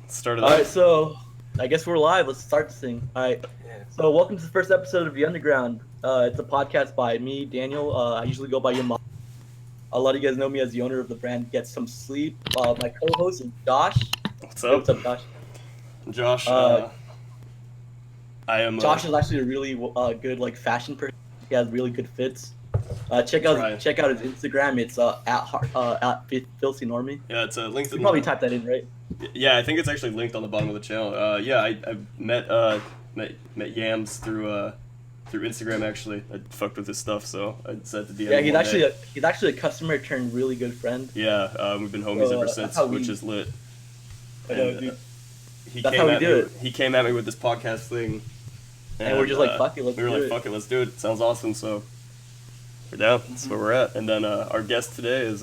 Started All up. right, so I guess we're live. Let's start this thing. All right. Yeah. So welcome to the first episode of The Underground. It's a podcast by me, Daniel. I usually go by Yams. A lot of you guys know me as the owner of the brand Get Some Sleep. My co-host is Josh. What's Hey, up? what's up, Josh? Josh? Uh, I am. Josh is actually a really good fashion person. He has really good fits. Check Try. out his Instagram. It's at Filthy Normie. Yeah, it's linked. You probably typed that in, right? Yeah, I think it's actually linked on the bottom of the channel. I met Yams through Instagram actually. I fucked with his stuff, so I sent the DM. Yeah, he's actually a customer turned really good friend. Yeah, we've been homies ever that's since, how which we- is lit. I know, And, dude. he That's came how we at do me. it. He came at me with this podcast thing, And we're just like, fuck it, let's we were do like, it. fuck it, let's do it. Sounds awesome. So we're down. That's where we're at. And then our guest today is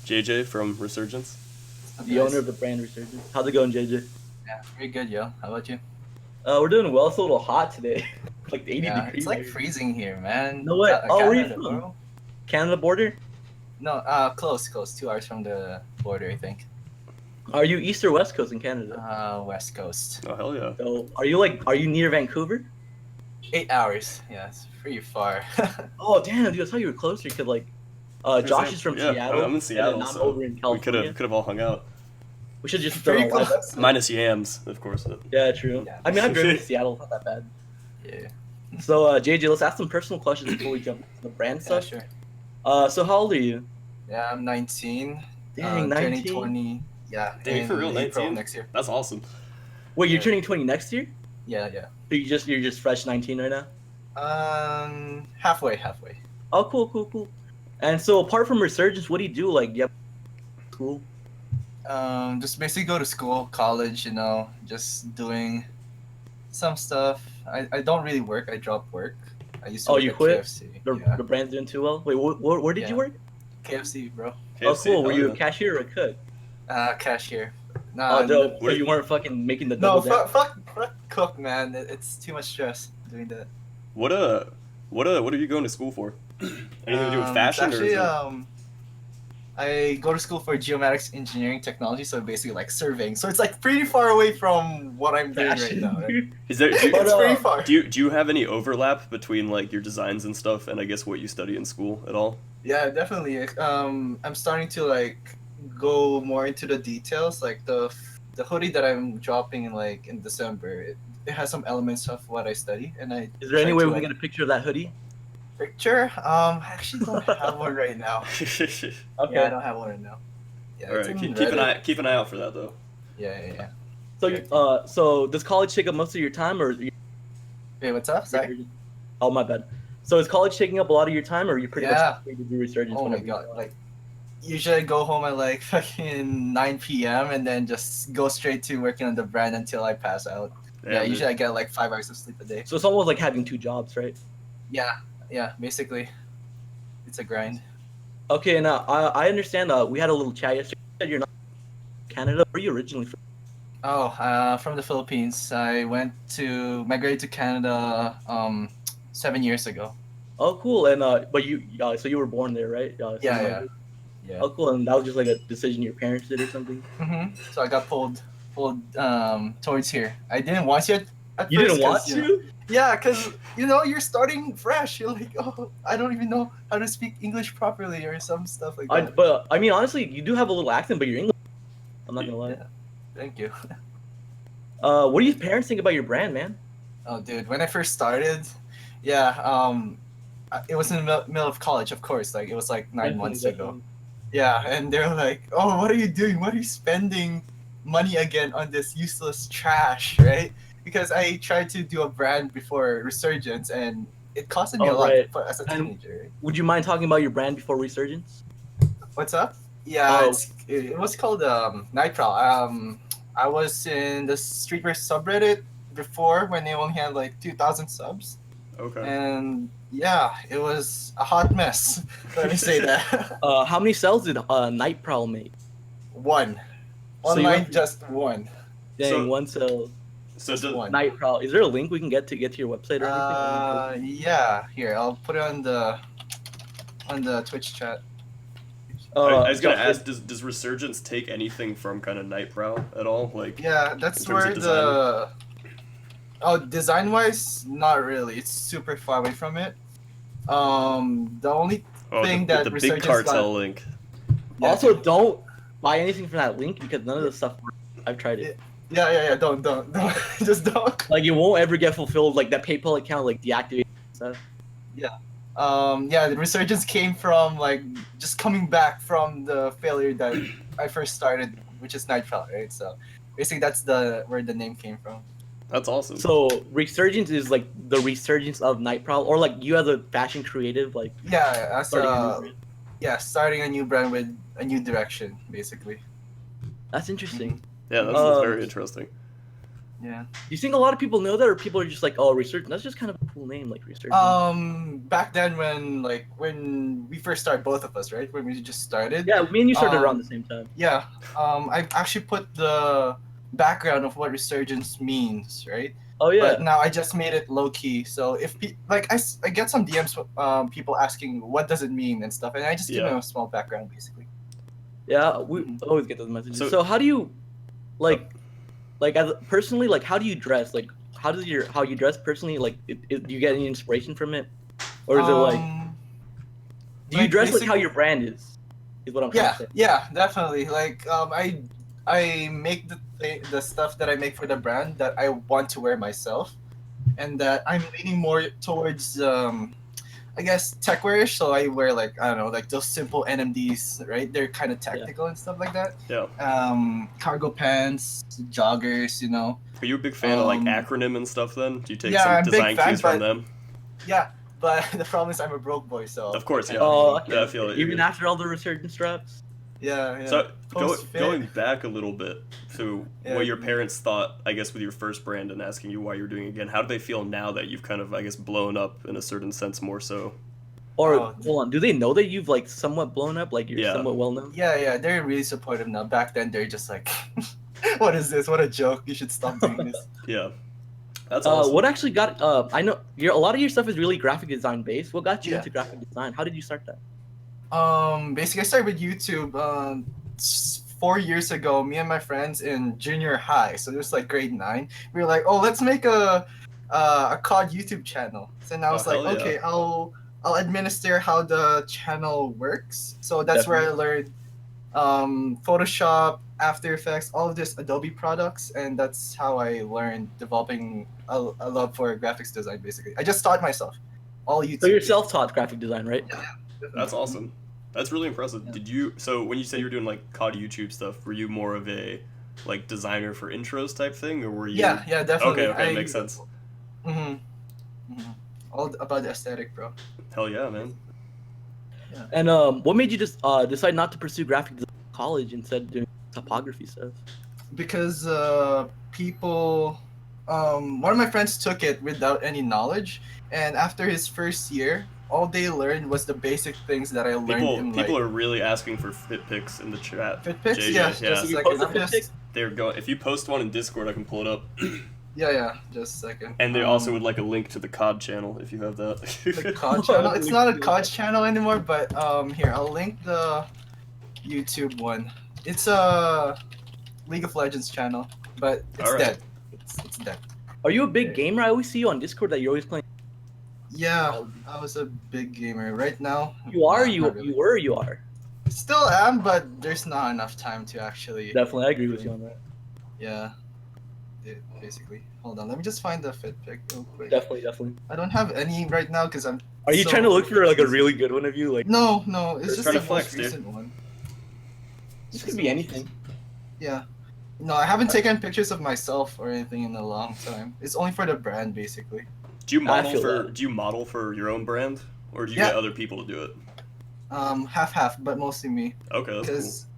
JJ from Re.Surgence. The owner of the brand Re.Surgence. How's it going, JJ? Yeah, pretty good, yo. How about you? We're doing well. It's a little hot today. Like 80 Yeah, degrees. it's like here. freezing here, man. No way. Oh, where are you Canada, from? bro. Canada border? No, close. 2 hours from the border, I think. Are you east or west coast in Canada? West Coast. Oh hell yeah! So are you near Vancouver? 8 hours. Yeah, it's pretty far. Oh damn, dude! I thought you were closer. Cause Josh is from Yeah, Seattle. I'm in Seattle, and I'm so over in we California. could have all hung out. We should just start Pretty a live close. episode. Minus Yams, of course. Yeah, true. Yeah. I mean, I've driven to Seattle. It's not that bad. Yeah. So JJ, let's ask some personal questions before we jump into the brand Yeah, stuff. sure. So how old are you? Yeah, I'm 19. Dang, Turning 19. 20. Yeah. Dang, in for real, April 19? next year. That's awesome. Wait, you're Yeah. turning 20 next year? Yeah. So you're just fresh 19 right now? Halfway. Oh, cool. And so apart from Re.Surgence, what do you do? Like, do you have school? Just basically go to school, college, just doing some stuff. I don't really work. I dropped work. I used to Oh, work you at quit? KFC. The brand's doing too well? Wait, where did you Yeah. work? KFC, bro. Oh, KFC, cool. Were hell you yeah. a cashier or a cook? Cashier. Nah, Oh, dope. So what- you weren't fucking making the no, double down? fuck cook, man. It's too much stress doing that. What are you going to school for? Anything to do with fashion Actually, or is it... I go to school for geomatics engineering technology, so basically like surveying. So it's like pretty far away from what I'm doing right now. Right? Is there It's pretty far. do you have any overlap between like your designs and stuff and I guess what you study in school at all? Yeah, definitely. I'm starting to like go more into the details. Like the hoodie that I'm dropping in December, it has some elements of what I study, and I. Is there any try way to, we can get a picture of that hoodie? picture? I actually don't have one right now. Okay. Yeah, I don't have one right now. Yeah, All it's right, in keep Reddit. an eye out for that though. Yeah. So does college take up most of your time, or? Hey, what's up? Sorry. Oh, my bad. So is college taking up a lot of your time, or are you pretty Yeah. much free to do Re.Surgence? Oh my whenever you god! want? Like, usually I go home at like fucking 9 p.m. and then just go straight to working on the brand until I pass out. Yeah, Damn, usually I get like 5 hours of sleep a day. So it's almost like having two jobs, right? Yeah, basically, it's a grind. Okay, now I understand. We had a little chat yesterday. You said you're not from Canada. Where are you originally from? Oh, from the Philippines. I migrated to Canada 7 years ago. Oh, cool. And but so you were born there, right? Yeah. Oh, cool. And that was just like a decision your parents did or something. So I got pulled towards here. I didn't want to at You first didn't want 'cause, you know- to? Yeah, because you're starting fresh. You're like, oh, I don't even know how to speak English properly or some stuff like that. But I mean, honestly, you do have a little accent, but you're English. I'm not gonna lie. Yeah. Thank you. What do your parents think about your brand, man? Oh, dude, when I first started, it was in the middle of college, of course. Like, it was like 9 months ago. Yeah, and they're like, oh, what are you doing? What are you spending money again on this useless trash, right? Because I tried to do a brand before Re.Surgence, and it costed me a lot right. as a teenager. Right? Would you mind talking about your brand before Re.Surgence? What's up? Yeah, Oh. it was called Night Prowl. I was in the Streetwear subreddit before when they only had like 2,000 subs, Okay. and yeah, it was a hot mess. Let me say that. How many cells did Night Prowl make? One. So you Online, went- just one. Dang, So- one cell. So Just one. Night Prowl. Is there a link we can get to your website or anything? Yeah. Here, I'll put it on the Twitch chat. I was gonna yeah, ask, does Resurgence take anything from kind of Night Prowl at all? Like, Yeah, in that's terms where of design? the oh, design wise, not really. It's super far away from it. The only Oh, thing the that big Resurgence cartel got. link. Yeah, Also, don't buy anything from that link because none of Yeah. this stuff works. I've tried it. yeah. Don't, just don't. Like, it won't ever get fulfilled. Like, that PayPal account, like, deactivated and stuff. Yeah, the Resurgence came from like just coming back from the failure that I first started, which is Nightfall, right? So basically, that's the where the name came from. That's awesome. So, Resurgence is, like, the resurgence of Night Prowl. Or, like, you as a fashion creative, like, Yeah, that's starting a new brand. yeah, starting a new brand with a new direction, basically. That's interesting. Yeah, that's Um, very interesting. Yeah. Do you think a lot of people know that, or people are just like, oh, Resurgence? That's just kind of a cool name, like Resurgence. Back then when we first started, both of us, right? When we just started. Yeah, me and you started around um, the same time. Yeah. I actually put the background of what Resurgence means, right? Oh yeah. But now I just made it low key. So if I get some DMs, people asking what does it mean and stuff, and I just give Yeah. them a small background, basically. Yeah, we always get those messages. So- So how do you, like as personally, like how do you dress? Like how you dress personally? Like do you get any inspiration from it, or is it like do you like, dress like how basically- your brand is? Is what I'm trying to say. Yeah, definitely. Like I make the stuff that I make for the brand that I want to wear myself, and that I'm leaning more towards I guess techwearish. So I wear like I don't know like those simple NMDs, right? They're kind of tactical and stuff like that. Yeah. Cargo pants, joggers, you know. Are you a big fan of like Um, acronym and stuff then? Do you take yeah, some I'm a big design fan, cues from but- them? Yeah, but the problem is I'm a broke boy, so Of course, yeah. Oh, okay. Yeah, I feel it. Even after all the Resurgence drops. yeah. So Post-fit. going back a little bit to Yeah. what your parents thought, I guess, with your first brand and asking you why you're doing it again, how do they feel now that you've kind of, I guess, blown up in a certain sense more so? Or Oh, hold on, do they know that you've like somewhat blown up? Like you're Yeah. somewhat well known? Yeah, they're really supportive now. Back then, they're just like, "What is this? What a joke! You should stop doing this." Yeah. That's awesome. What actually got? I know a lot of your stuff is really graphic design based. What got you Yeah. into graphic design? How did you start that? Basically, I started with YouTube 4 years ago. Me and my friends in junior high, so it was like grade 9. We were like, "Oh, let's make a COD YouTube channel." So now I was Oh, like, hell yeah. "Okay, I'll administer how the channel works." So that's where I learned Photoshop, After Effects, all of this Adobe products, and that's how I learned developing a love for graphics design. Basically, I just taught myself, all YouTube. So you're self-taught graphic design, right? That's awesome. That's really impressive. Yeah. Did you? So when you said you were doing like COD YouTube stuff, were you more of a like designer for intros type thing, or were you? Yeah, definitely. Okay, makes sense. All about the aesthetic, bro. Hell yeah, man. And what made you just decide not to pursue graphic design in college instead of doing topography stuff? Because people, one of my friends took it without any knowledge, and after his first year, all they learned was the basic things that I learned People in are really asking for fit pics in the chat. fit pics. JJ, Yeah, yeah. just a You second. post a I'm fit just- pic? They're going. If you post one in Discord, I can pull it up. just a second. And they also would like a link to the COD channel if you have that. The COD channel. It's not a COD channel anymore, but here I'll link the YouTube one. It's a League of Legends channel, but it's Alright. dead. It's dead. Are you a big gamer? I always see you on Discord that you're always playing. Yeah, I was a big gamer. Right now, You are, nah, you not really. you were, you are. Still am, but there's not enough time to actually. Definitely, I agree with you on that. Yeah. Basically. Hold on, let me just find the fit pic real quick. Definitely. I don't have any right now because I'm. Are you so- trying to look for like a really good one of you? Like No, it's Just just try the to flex, most dude. recent one. this could be anything. Yeah. No, I haven't taken pictures of myself or anything in a long time. It's only for the brand, basically. Do you I model feel for? that. Do you model for your own brand, or do you Yeah. get other people to do it? Half, but mostly me, Okay, that's cool.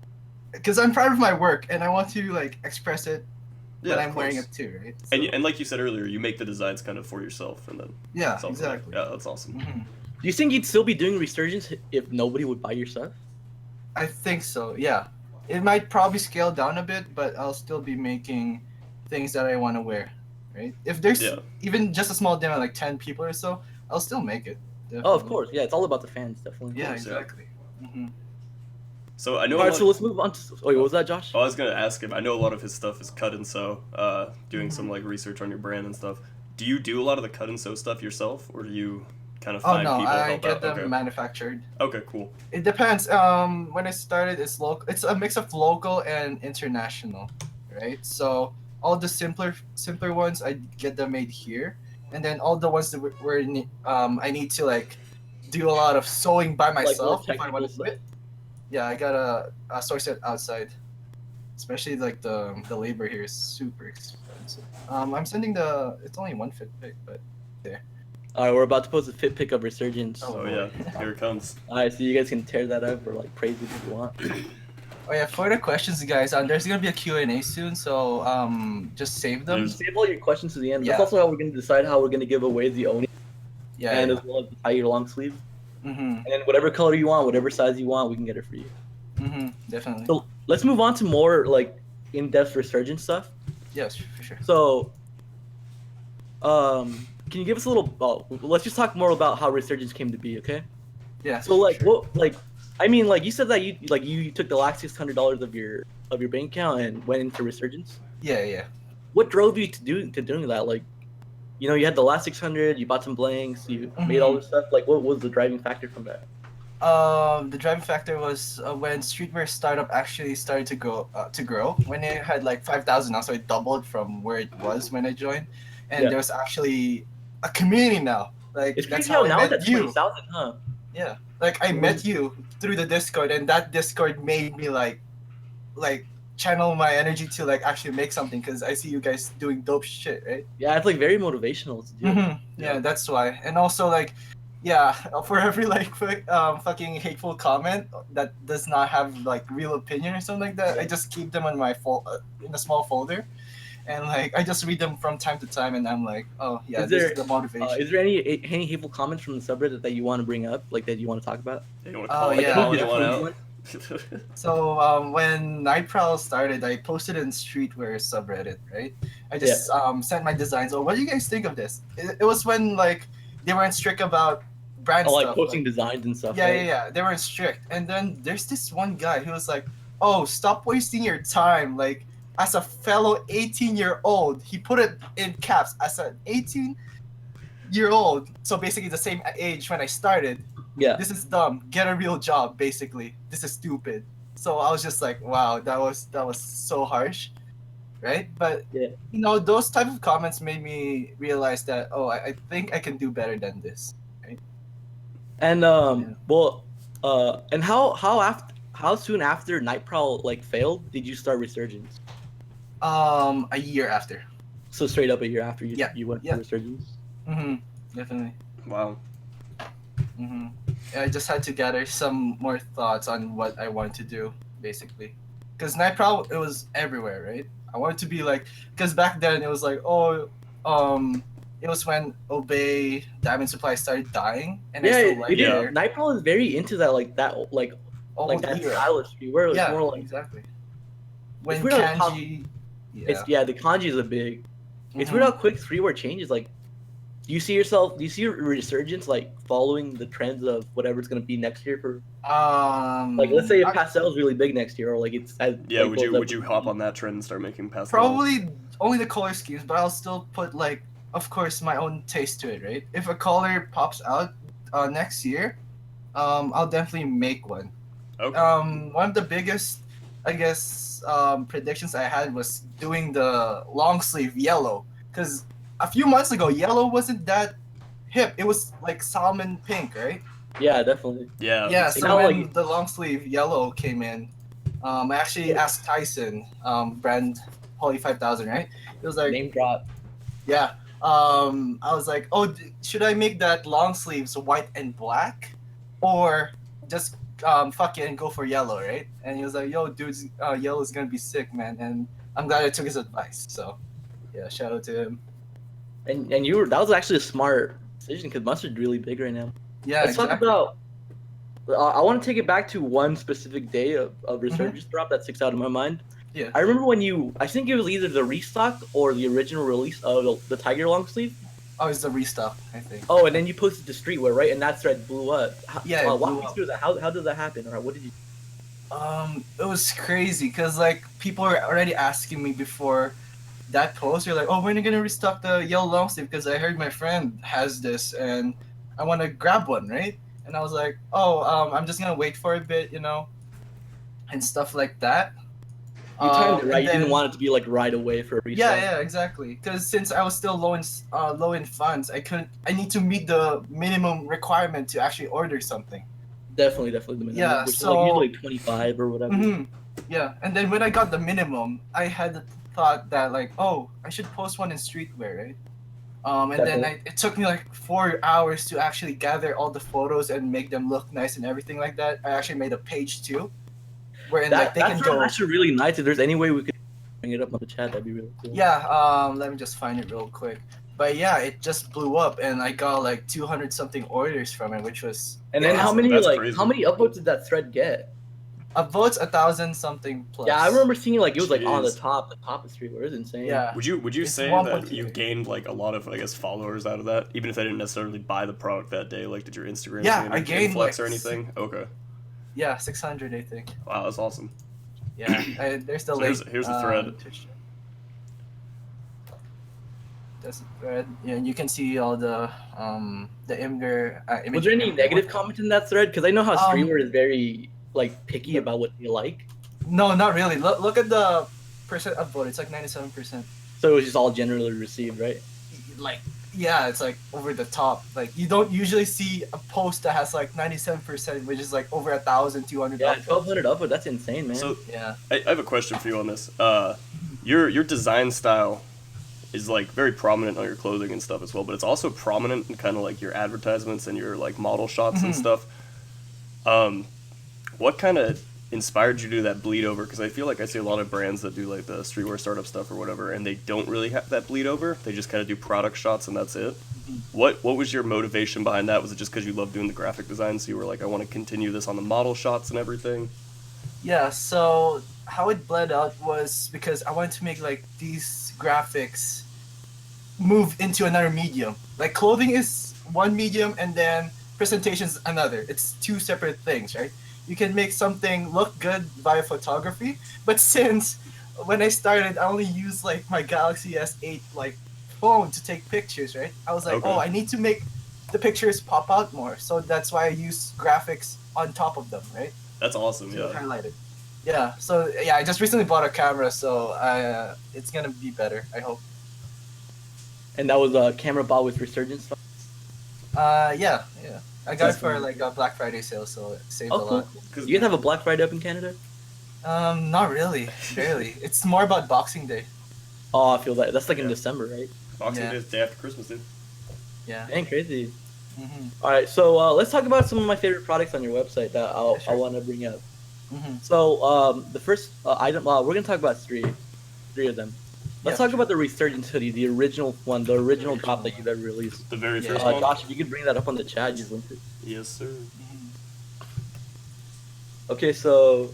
because I'm proud of my work and I want to like express it Yeah, when of I'm wearing course. it too, right? And, So- and like you said earlier, you make the designs kind of for yourself, and then yeah, sell them. exactly. Yeah, that's awesome. Mhm. Do you think you'd still be doing Resurgence if nobody would buy your stuff? I think so. Yeah, it might probably scale down a bit, but I'll still be making things that I want to wear, right? If there's Yeah. even just a small demo, like 10 people or so, I'll still make it. Oh, of definitely. course. Yeah, it's all about the fans, definitely. Yeah, course, yeah. exactly. hmm So I know All a right, lot. so let's move on to. Wait, what was that, Josh? I was gonna ask him. I know a lot of his stuff is cut and sew. Doing some like research on your brand and stuff. Do you do a lot of the cut and sew stuff yourself, or do you kind of Oh find no, people to I help get out? them Okay. manufactured. Okay. Cool. It depends. When I started, it's local. It's a mix of local and international, right? So all the simpler ones, I get them made here, and then all the ones that I need to like do a lot of sewing by Like more myself if I want technical to do stuff. it. Yeah, I gotta source it outside. Especially like the labor here is super expensive. I'm sending the. It's only one fit pick, but there. All right, we're about to post a fit pic of Resurgence. Oh, Oh boy. yeah. Here it comes. All right, so you guys can tear that up or like praise it if you want. Oh yeah, for the questions, guys. There's gonna be a Q&A soon, so just save them. There's- Save all your questions to the end. Yeah. That's also how we're gonna decide how we're gonna give away the Oni Yeah. and Yeah. as well as the tiger long sleeve. Mm-hmm. And then whatever color you want, whatever size you want, we can get it for you. Mm-hmm. Definitely. So let's move on to more like in-depth Resurgence stuff. Yes, for sure. So, can you give us a little? Let's just talk more about how Resurgence came to be, okay? Yeah. So like, sure. what like, I mean, like you said that you took the last $600 of your bank account and went into Resurgence. Yeah, yeah. What drove you to doing that? Like, you know, you had the last 600, you bought some blanks, you made all this stuff. Like, what was the driving factor from that? The driving factor was when streetwear startup actually started to grow. When it had like 5,000 now, so it doubled from where it was when I joined, and Yeah. there was actually a community now. Like It's that's crazy how how I now met that's you. 20,000, huh? Yeah, like I met you through the Discord, and that Discord made me like channel my energy to like actually make something because I see you guys doing dope shit, right? Yeah, it's like very motivational to do. Yeah, that's why. And also like, yeah, for every like fucking hateful comment that does not have like real opinion or something like that, I just keep them on my in a small folder, and like I just read them from time to time, and I'm like, oh yeah, Is this there- is the motivation. Is there any hateful comments from the subreddit that you want to bring up, like that you want to talk about? You want Oh, to call, yeah, call definitely. anyone out? So when Night Prowl started, I posted in Streetwear subreddit, right? I just sent my designs. Oh, what do you guys think of this? It was when like they weren't strict about brand Oh, like stuff. posting designs and stuff. Yeah, right? yeah, yeah. They weren't strict. And then there's this one guy who was like, "Oh, stop wasting your time." Like as a fellow 18-year-old, he put it in caps as an 18-year-old. So basically the same age when I started. Yeah. This is dumb. Get a real job, basically. This is stupid. So I was just like, wow, that was so harsh, right? But Yeah. you know, those type of comments made me realize that I think I can do better than this. And and how soon after Night Prowl like failed did you start Resurgence? A year after. So straight up a year after you Yeah, you went yeah. to Resurgence. Definitely. Wow. I just had to gather some more thoughts on what I want to do, basically. Because Night Prowl, it was everywhere, right? I wanted to be like, because back then it was like, it was when Obey Diamond Supply started dying, and I still like yeah. it. Night Prowl is very into that like that like that era. stylish where it's Yeah, more like exactly. When it's weird how- kanji, it's the kanji is a big. It's Mhm. weird how quick streetwear changes. Like, do you see your Resurgence like following the trends of whatever's gonna be next year for like let's say if pastel is really big next year or like it's as Yeah. like, Would you hop on that trend and start making pastels? Probably only the color schemes, but I'll still put like, of course, my own taste to it, right? If a color pops out next year, I'll definitely make one. Okay. One of the biggest, I guess, predictions I had was doing the long sleeve yellow, because a few months ago, yellow wasn't that hip. It was like salmon pink, right? Yeah, definitely. Yeah. Yeah. It's So not when like- the long sleeve yellow came in, I actually asked Tyson, brand Poly 5000, right? It was like, Name drop. yeah. I was like, oh, should I make that long sleeves white and black, or just fucking go for yellow, right? And he was like, yo, dude, yellow is gonna be sick, man. And I'm glad I took his advice. So, yeah, shout out to him. And that was actually a smart decision because mustard's really big right now. Yeah, Let's talk about. I want to take it back to one specific day of Resurgence drop that sticks out in my mind. Yeah. I remember when I think it was either the restock or the original release of the Tiger long sleeve. Oh, it's the restock, I think. Oh, and then you posted to Streetwear, right? And that thread blew up. Yeah, it walk blew me up. through that. How did that happen? Or what did you? It was crazy because like people were already asking me before that post. You're like, oh, when are you gonna restock the yellow long sleeve? Because I heard my friend has this and I want to grab one, right? And I was like, oh, I'm just gonna wait for a bit, and stuff like that. You timed it right. And You didn't then want it to be like right away for a yeah, restock. yeah, exactly. Because since I was still low in funds, I couldn't. I need to meet the minimum requirement to actually order something. Definitely the minimum. Yeah, Which is like so usually 25 or whatever. yeah, and then when I got the minimum, I had the thought that like, oh, I should post one in streetwear, right? And then Definitely. it took me like 4 hours to actually gather all the photos and make them look nice and everything like that. I actually made a page too, wherein like they can That's go. actually really nice. If there's any way we could bring it up on the chat, that'd be really cool. Yeah, let me just find it real quick. But yeah, it just blew up, and I got like 200 something orders from it, which was. And then how many That's crazy. how many upvotes did that thread get? Upvotes 1,000 something plus. Yeah, I remember seeing like it was like on the Jeez. top of streetwear. It was insane. Yeah. Would you It's say 1.2. that you gained like a lot of, I guess, followers out of that, even if they didn't necessarily buy the product that day? Like, did your Instagram Yeah, see I any gained, influx like, or anything? Okay, Yeah, 600 I think. wow, that's awesome. Yeah, there's the So link. here's the thread. That's the thread. Yeah, and you can see all the Imgur. Was there any negative comment in that thread? Because I know how Um, streetwear is very like picky no. about what they like. No, not really. Look at the percent upvote. It's like 97%. So it was just all generally received, right? Like, yeah, it's like over the top. Like, you don't usually see a post that has like 97%, which is like over 1,200. Yeah, upvotes. 1,200 upvote. That's insane, man. So Yeah. I have a question for you on this. Your design style is like very prominent on your clothing and stuff as well, but it's also prominent in kind of like your advertisements and your like model shots and Mhm. stuff. What kind of inspired you to do that bleed over? Because I feel like I see a lot of brands that do like the streetwear startup stuff or whatever, and they don't really have that bleed over. They just kind of do product shots and that's it. What was your motivation behind that? Was it just because you love doing the graphic design, so you were like, I want to continue this on the model shots and everything? Yeah, so how it bled out was because I wanted to make like these graphics move into another medium. Like clothing is one medium and then presentation's another. It's two separate things, right? You can make something look good via photography, but since when I started I only used like my Galaxy S8 like phone to take pictures, right? I was like, Okay. oh, I need to make the pictures pop out more. So that's why I use graphics on top of them, right? That's awesome, To yeah. highlight it. Yeah, so yeah, I just recently bought a camera, so it's gonna be better, I hope. And that was a camera bought with Re.Surgence. Yeah. I got it That's for cool. like a Black Friday sale, so it saved Oh, a cool. lot. You guys have a Black Friday up in Canada? Not really, barely. It's more about Boxing Day. Oh, I feel that. That's like in Yeah. December, right? Boxing Yeah. Day is the day after Christmas, dude. Yeah. Dang, crazy. Mhm. All right, so let's talk about some of my favorite products on your website that Yeah, sure. I want to bring up. Mhm. So the first item, we're gonna talk about three of them. Let's Yeah, talk about the Re.Surgence hoodie, the original one, the original drop that you've ever released. The very Yeah. first one? Josh, if you could bring that up on the chat, just link it. Yes, sir. Mhm. Okay, so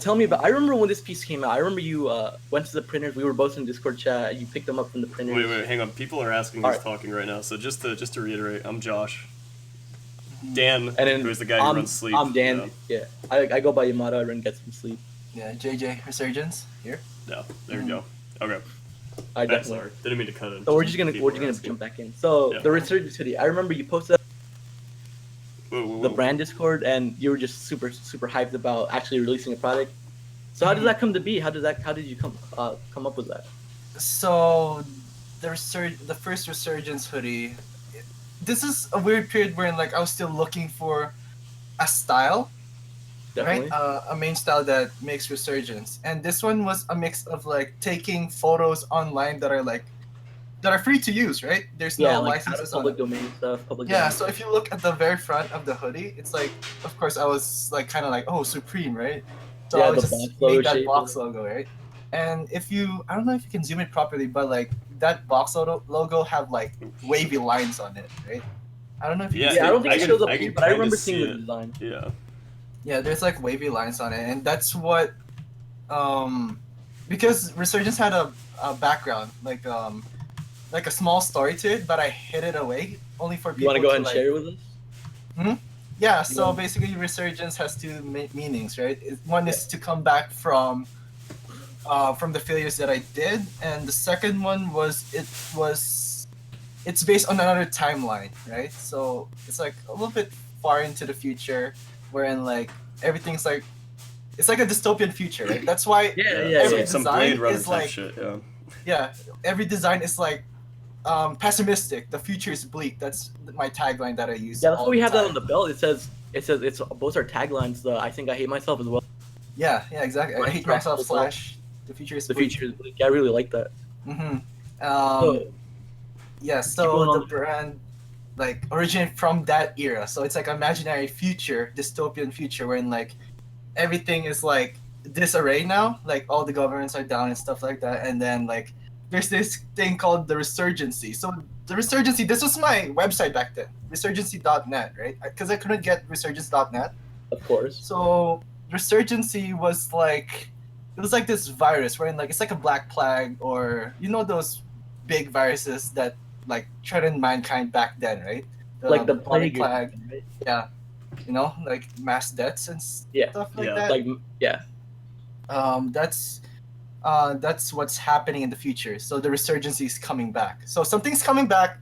tell me about. I remember when this piece came out. I remember you went to the printers. We were both in Discord chat. You picked them up from the printers. Wait, hang on. People are asking who's Alright. talking right now. So just to reiterate, I'm Josh. Dan, And then who's the guy who runs Sleep. I'm Dan. Yeah, I go by Yamato. I run Get Some Sleep. Yeah, JJ Re.Surgence here. Yeah, there you go. Okay. I I'm definitely. sorry. Didn't mean to cut in. So we're just gonna People are asking. jump back in. So Yeah. the Re.Surgence hoodie. I remember you posted Whoa. the brand Discord, and you were just super hyped about actually releasing a product. So how did that come to be? How did you come up with that? So the first Re.Surgence hoodie. This is a weird period where like I was still looking for a style. Definitely. Right? A main style that makes Re.Surgence. And this one was a mix of like taking photos online that are free to use, right? There's Yeah, no like out of licenses on public it. domain stuff. Public Yeah, domain. so if you look at the very front of the hoodie, it's like, of course, I was like kind of like, oh, Supreme, right? So Yeah, I would the just box logo make that shape. box logo, right? And if you, I don't know if you can zoom it properly, but like that box logo have like wavy lines on it, right? I don't know if you Yeah, can Yeah, I see don't think I it can- shows up I here, can but I kinda remember see seeing the it. design. Yeah. Yeah, there's like wavy lines on it, and that's what, because Re.Surgence had a background, like a small story to it, but I hid it away only for people. You want to go ahead and like, share it with us? Hmm? Yeah, so basically Resurgence has two meanings, right? One is to come back from the failures that I did, and the second one it's based on another timeline, right? So it's like a little bit far into the future, wherein like everything's like it's like a dystopian future, right? That's why every Some Blade design Runner is type like shit. every design is like pessimistic. The future is bleak. That's my tagline that I use. Yeah, that's all why we the have that time. on the belt. It says it's both our taglines. I think I hate myself as well. Yeah, exactly. I hate myself / the future is The bleak. future is bleak. I really like that. Mm-hmm. Yeah, keep going so the on. brand like originated from that era. So it's like imaginary future, dystopian future wherein like everything is like disarray now, like all the governments are down and stuff like that, and then like there's this thing called the Resurgency. So the Resurgency, this was my website back then, resurgency.net, right? Because I couldn't get resurgence.net. Of course. So Resurgency was like it was like this virus wherein like it's like a black plague, or you know those big viruses that like threatened mankind back then, right? Like the bubonic plague, right? Yeah, you know, like mass deaths and stuff like that. Like That's what's happening in the future. So the Resurgency is coming back. So something's coming back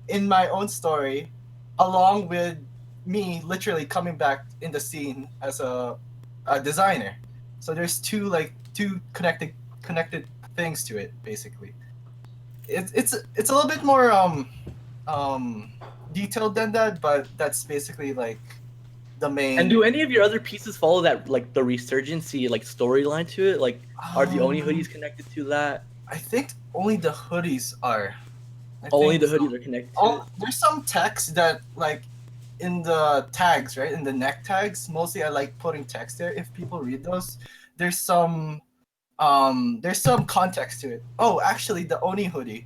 in my own story, along with me literally coming back in the scene as a designer. So there's two connected things to it basically. It's a little bit more detailed than that, but that's basically like the main. And do any of your other pieces follow that like the Resurgency like storyline to it? Like, are the Oni hoodies connected to that? I think only the hoodies are. Only the hoodies are connected to it? There's some text that like in the tags, right? In the neck tags, mostly I like putting text there. If people read those, there's some context to it. Oh, actually, the Oni hoodie,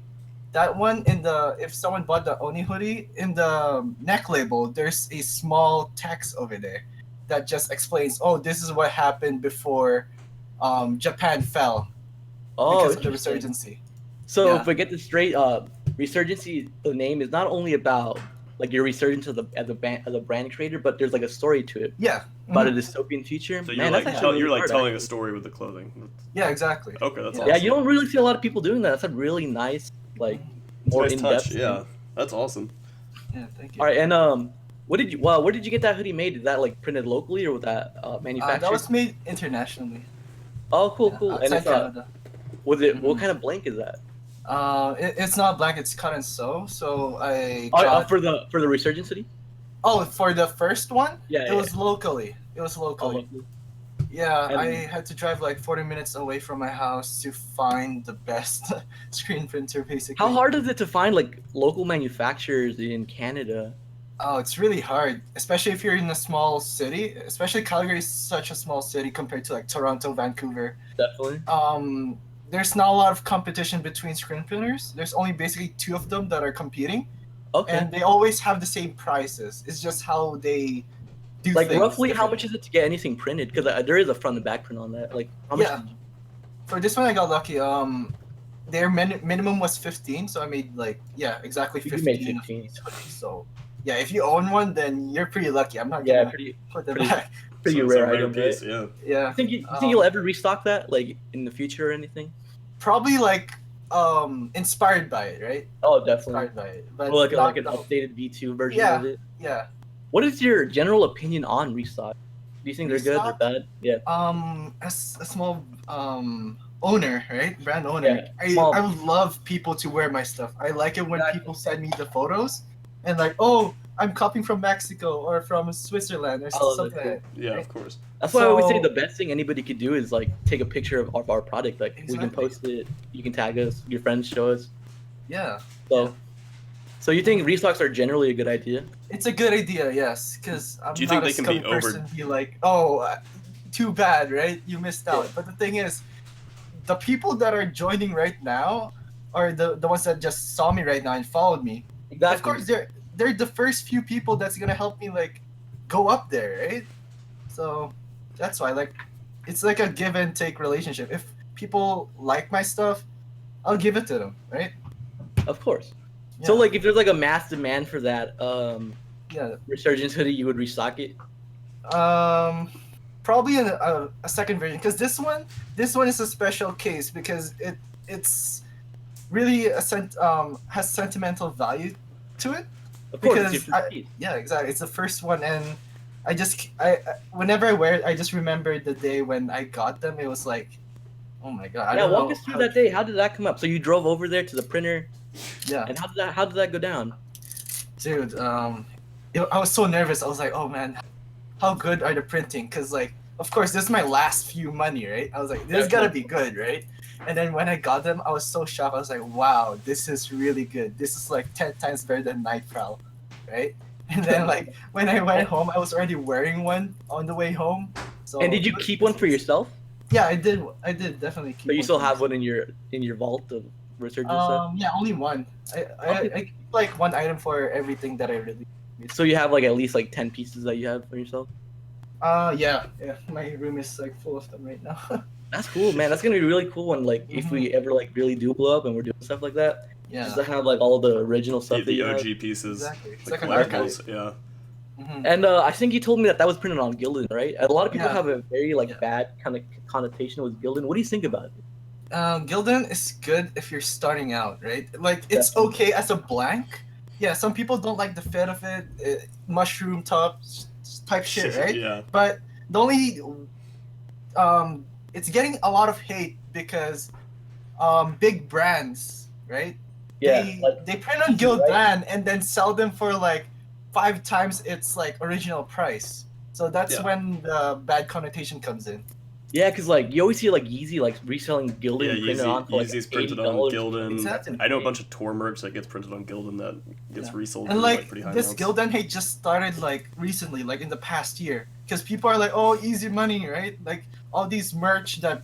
that one if someone bought the Oni hoodie, in the neck label, there's a small text over there that just explains, oh, this is what happened before Japan fell because of the Resurgency. So if I get this straight, Resurgency, the name is not only about like your resurgence as a brand creator, but there's like a story to it. Yeah. About a dystopian future. So Man, you're like telling a story with the clothing. Yeah, exactly. Okay, that's yeah. awesome. Yeah, you don't really see a lot of people doing that. That's a really nice, like, more nice in depth. Touch. Yeah, that's awesome. Yeah, thank you. All right, and where did you get that hoodie made? Is that like printed locally or was that manufactured? That was made internationally. Oh, cool. And Outside Canada. Was it what kind of blank is that? It's not black. It's cut and sew. So I. For the Resurgence hoodie. Oh, for the first one? Yeah. It was locally. Oh, yeah, and I had to drive like 40 minutes away from my house to find the best screen printer, basically. How hard is it to find like local manufacturers in Canada? Oh, it's really hard, especially if you're in a small city. Especially Calgary is such a small city compared to like Toronto, Vancouver. Definitely. There's not a lot of competition between screen printers. There's only basically 2 of them that are competing. Okay. And they always have the same prices. It's just how they do like things roughly how differently. much is it to get anything printed? Because there is a front and back print on that. Like how much? Yeah. For this one, I got lucky. Their minimum was 15, so I made like exactly 15. You made 15. So yeah, if you own one, then you're pretty lucky. I'm not gonna put them back. Pretty So rare it's a item, piece, right? Yeah. You think you'll ever restock that, like in the future or anything? Probably like inspired by it, right? Oh, definitely. Inspired by it, but Or like an updated V2 version of it. Yeah. What is your general opinion on restock? Do you think they're good or bad? Yeah. As a small owner, right? Brand owner. Yeah, I would love people to wear my stuff. I like it when people send me the photos and like, oh, I'm copying from Mexico or from Switzerland or something like that. Yeah, of course. That's why I always say the best thing anybody could do is like take a picture of our product. Like we can Exactly. post it, you can tag us, your friends show us. Yeah. So you think restocks are generally a good idea? It's a good idea, yes, because I'm Do you not think a they can be scum person to be like, oh, too bad, right? You missed out. Yeah. But the thing is, the people that are joining right now are the ones that just saw me right now and followed me. Exactly. Of course, they're the first few people that's gonna help me like go up there, right? So that's why it's like a give and take relationship. If people like my stuff, I'll give it to them, right? Of course. Yeah. So like if there's like a mass demand for that, Yeah. Resurgence hoodie, you would restock it? Probably a second version because this one is a special case because it's really has sentimental value to it Of course, it's your because first piece. yeah, exactly, it's the first one. And whenever I wear it, I just remember the day when I got them. It was like, oh my god, I Yeah, don't walk know us through how. that day. How did that come up? So you drove over there to the printer, Yeah, and how did that go down? dude, I was so nervous. I was like, oh man, how good are the printing? Because like, of course, this is my last few money, right? I was like, this gotta be good, right? And then when I got them, I was so shocked. I was like, wow, this is really good. This is like 10 times better than Night Prowl, right? And then like when I went home, I was already wearing one on the way home. So And did you keep one for yourself? Yeah, I did. I did definitely keep. So you one still for have myself. one in your vault of Resurgence stuff? Yeah, only one. I keep like one item for everything that I really. So you have like at least like 10 pieces that you have for yourself? Yeah. My room is like full of them right now. That's cool, man. That's gonna be really cool when like if we ever like really do blow up and we're doing stuff like that. Yeah. Just to have like all the original stuff that The you OG have. pieces, Exactly. It's the like an collectibles. archive. Yeah. And I think you told me that was printed on Gildan, right? A lot of people Yeah. have a very like Yeah. bad kind of connotation with Gildan. What do you think about it? Gildan is good if you're starting out, right? Like it's Definitely. okay as a blank. Yeah, some people don't like the fit of it, mushroom top type shit, right? Yeah. But the only it's getting a lot of hate because big brands, right? Yeah, They like they print on Easy, right? Gildan and then sell them for like 5 times its like original price. So that's Yeah. when the bad connotation comes in. Yeah, because like you always see like Yeezy like reselling Gildan Yeah, printed on for like Yeezy's printed on $80. Gildan. Exactly. I know a bunch of tour merch that gets printed on Gildan that gets Yeah. resold And for like pretty high this amounts. Gildan hate just started like recently, like in the past year, because people are like, oh, easy money, right? Like all these merch that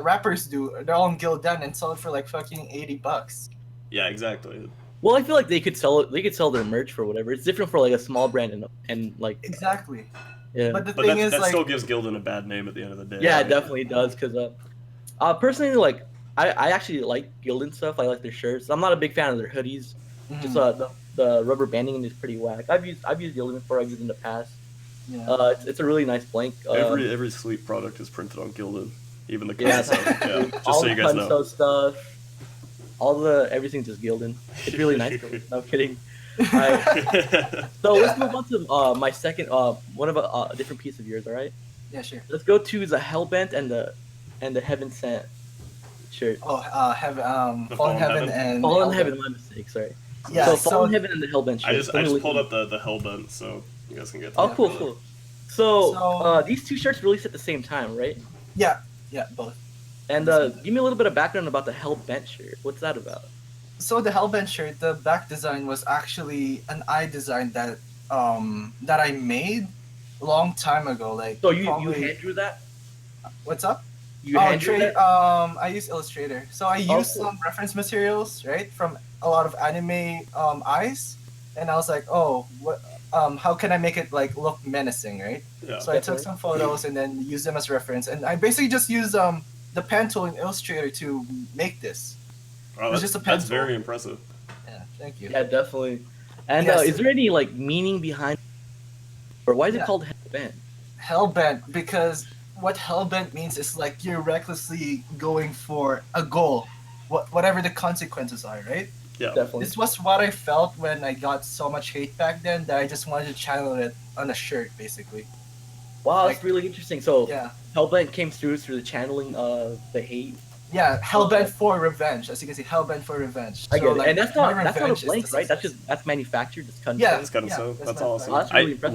rappers do, they're all on Gildan and sell it for like fucking $80. Yeah, exactly. Well, I feel like they could sell it. They could sell their merch for whatever. It's different for like a small brand and like Exactly. yeah. But the But thing that, is that like, still gives Gildan a bad name at the end of the day. Yeah, right? it definitely does. Because personally, like I actually like Gildan stuff. I like their shirts. I'm not a big fan of their hoodies. Just the rubber banding is pretty whack. I've used Gildan before. I've used in the past. yeah. It's a really nice blank. Every sleep product is printed on Gildan, even the Yeah, stuff. Yeah, just all so you the guys know. Hunso stuff, everything's just Gildan. It's really nice. No, I'm kidding. Alright, so let's move on to my second one of a different piece of yours. All right, Yeah, sure. let's go to the Hellbent and the Heaven Sent shirt. Oh, The Fallen Heaven Heaven? and Fallen Hellbent. Heaven, my mistake. Sorry. Yeah, so so Fallen Heaven and the Hellbent shirt. I just Let me pulled look- up the Hellbent, so you guys can get. Oh, that. cool. So, So- these two shirts released at the same time, right? yeah, both. And give me a little bit of background about the Hellbent shirt. What's that about? So the Hellbent shirt, the back design was actually an eye design that I made a long time ago. Like So you probably- hand drew that? what's up? You hand drew that? I use Illustrator. So I Oh, used cool. some reference materials, right, from a lot of anime eyes, and I was like, oh, what? How can I make it like look menacing, right? Yeah. So I took some photos and then used them as reference, and I basically just used the pen tool in Illustrator to make this. Wow, was that's, just a that's pencil. very impressive. Yeah, thank you. Yeah, definitely. And Yes. is there any like meaning behind, or why is it Yeah. called Hellbent? Hellbent, because what hellbent means is like you're recklessly going for a goal, whatever the consequences are, right? Yeah. Definitely. This was what I felt when I got so much hate back then that I just wanted to channel it on a shirt, basically. Wow, that's like- really interesting. So Yeah, Hellbent came through the channeling of the hate. yeah, hellbent for revenge. As you can see, hellbent for revenge. I So, get it. like, And that's my not a revenge is blank, the right? success. That's manufactured. It's cut and Yeah. sewn. It's kind of Yeah, so. that's That's my awesome. plan. That's really impressive.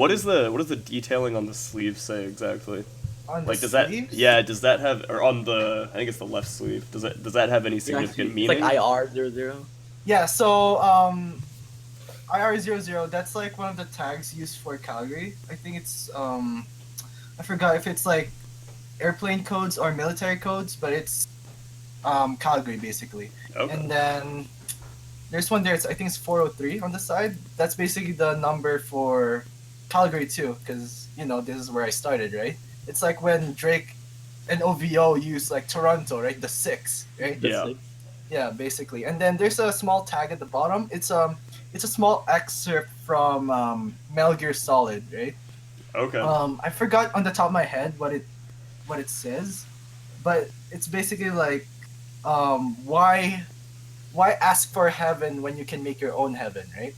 what is the detailing on the sleeve say exactly? On Like the does that sleeves? does that have, or on the, I think it's the left sleeve, does that have any significant It's meaning? like IR00. Yeah, so IR00, that's like one of the tags used for Calgary. I think it's I forgot if it's like airplane codes or military codes, but it's Calgary basically. Okay. And then there's one there. I think it's 403 on the side. That's basically the number for Calgary too, because this is where I started, right? It's like when Drake and OVO used like Toronto, right? The 6, right? That's Yeah. sick. Yeah, basically. And then there's a small tag at the bottom. It's a small excerpt from Metal Gear Solid, right? Okay. I forgot on the top of my head what it says, but it's basically like why ask for heaven when you can make your own heaven, right?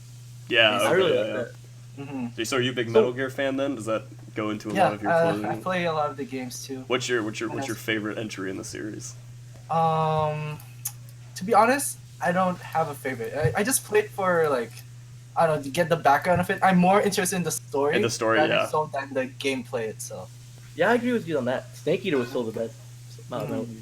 Yeah. I Okay. really Yeah. like Yeah. that. Mm-hmm. So are you a big So- Metal Gear fan then? Does that go into a lot Yeah, of your I clothing? play a lot of the games too. What's your favorite entry in the series? Um, to be honest, I don't have a favorite. I just played for like, I don't know, to get the background of it. I'm more interested in the story, In the story, rather yeah. so than the gameplay itself. Yeah, I agree with you on that. Snake Eater was still the best. Mhm. Metal Gear.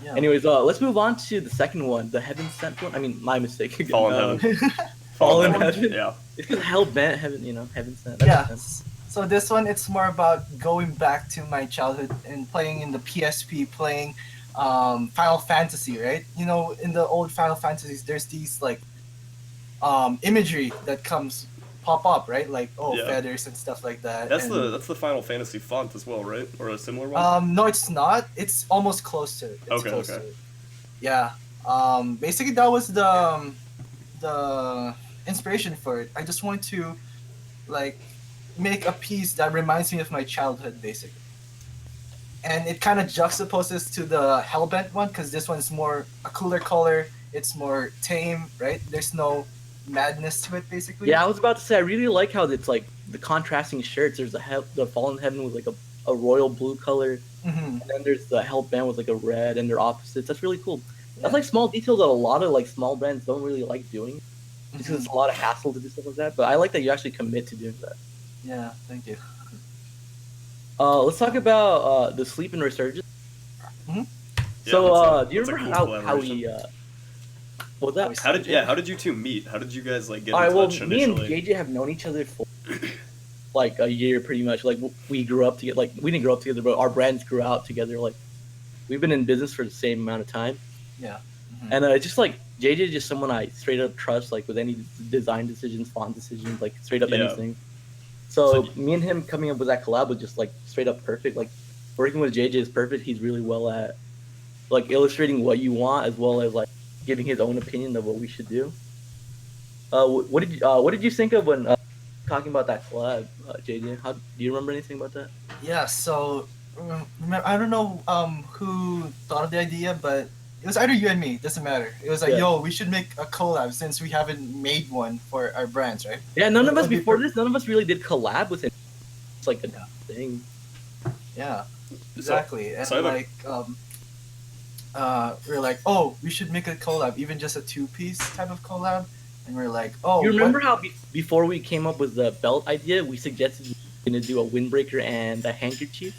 Yeah. Anyways, let's move on to the second one, the Heaven Sent one. I mean, my mistake. Fallen Heaven. Fallen Heaven. Heaven. Yeah. It's because Hell Bent, Heaven, Heaven Sent. That Yeah. makes sense. So this one, it's more about going back to my childhood and playing in the PSP, playing Final Fantasy, right? You know, in the old Final Fantasies, there's these like imagery that comes pop up, right? Like Yeah. feathers and stuff like that. That's and, the Final Fantasy font as well, right? Or a similar one? No, it's not. It's almost close to it. It's Okay, close okay. to it. Yeah. Basically, that was the inspiration for it. I just want to like make a piece that reminds me of my childhood, basically. And it kind of juxtaposes to the Hellbent one because this one's more a cooler color. It's more tame, right? There's no madness to it, basically. Yeah, I was about to say, I really like how it's like the contrasting shirts. There's the Fallen Heaven with like a royal blue color, Mm-hmm. and then there's the Hell Bent with like a red, and they're opposites. That's really cool. Yeah. That's like small details that a lot of like small brands don't really like doing. Just because Mhm. it's a lot of hassle to do stuff like that. But I like that you actually commit to doing that. Yeah, thank you. Let's talk about the Sleep and Resurgence. Yeah, So, do you that's a remember cool how we what was that? How did you two meet? How did you guys like get All right, in well, touch me and initially? JJ have known each other for like a year, pretty much. Like we grew up together. Like we didn't grow up together, but our brands grew out together. Like we've been in business for the same amount of time, Yeah. Mhm. and just like JJ is just someone I straight up trust. Like with any design decisions, font decisions, like straight up Yeah. anything. So So- me and him coming up with that collab was just like straight up perfect. Like working with JJ is perfect. He's really well at like illustrating what you want as well as like giving his own opinion of what we should do. What did you think of when talking about that collab, JJ? How do you remember anything about that? Yeah, so I don't know who thought of the idea, but it was either you and me. Doesn't matter. It was like, Yeah. yo, we should make a collab since we haven't made one for our brands, right? Yeah, none of us That'd be before per- this, none of us really did collab with him. It's like a thing. Yeah, exactly. so I have and we're like, oh, we should make a collab, even just a two-piece type of collab. And we're like, oh, You remember what? how before we came up with the belt idea, we suggested we were gonna do a windbreaker and a handkerchief?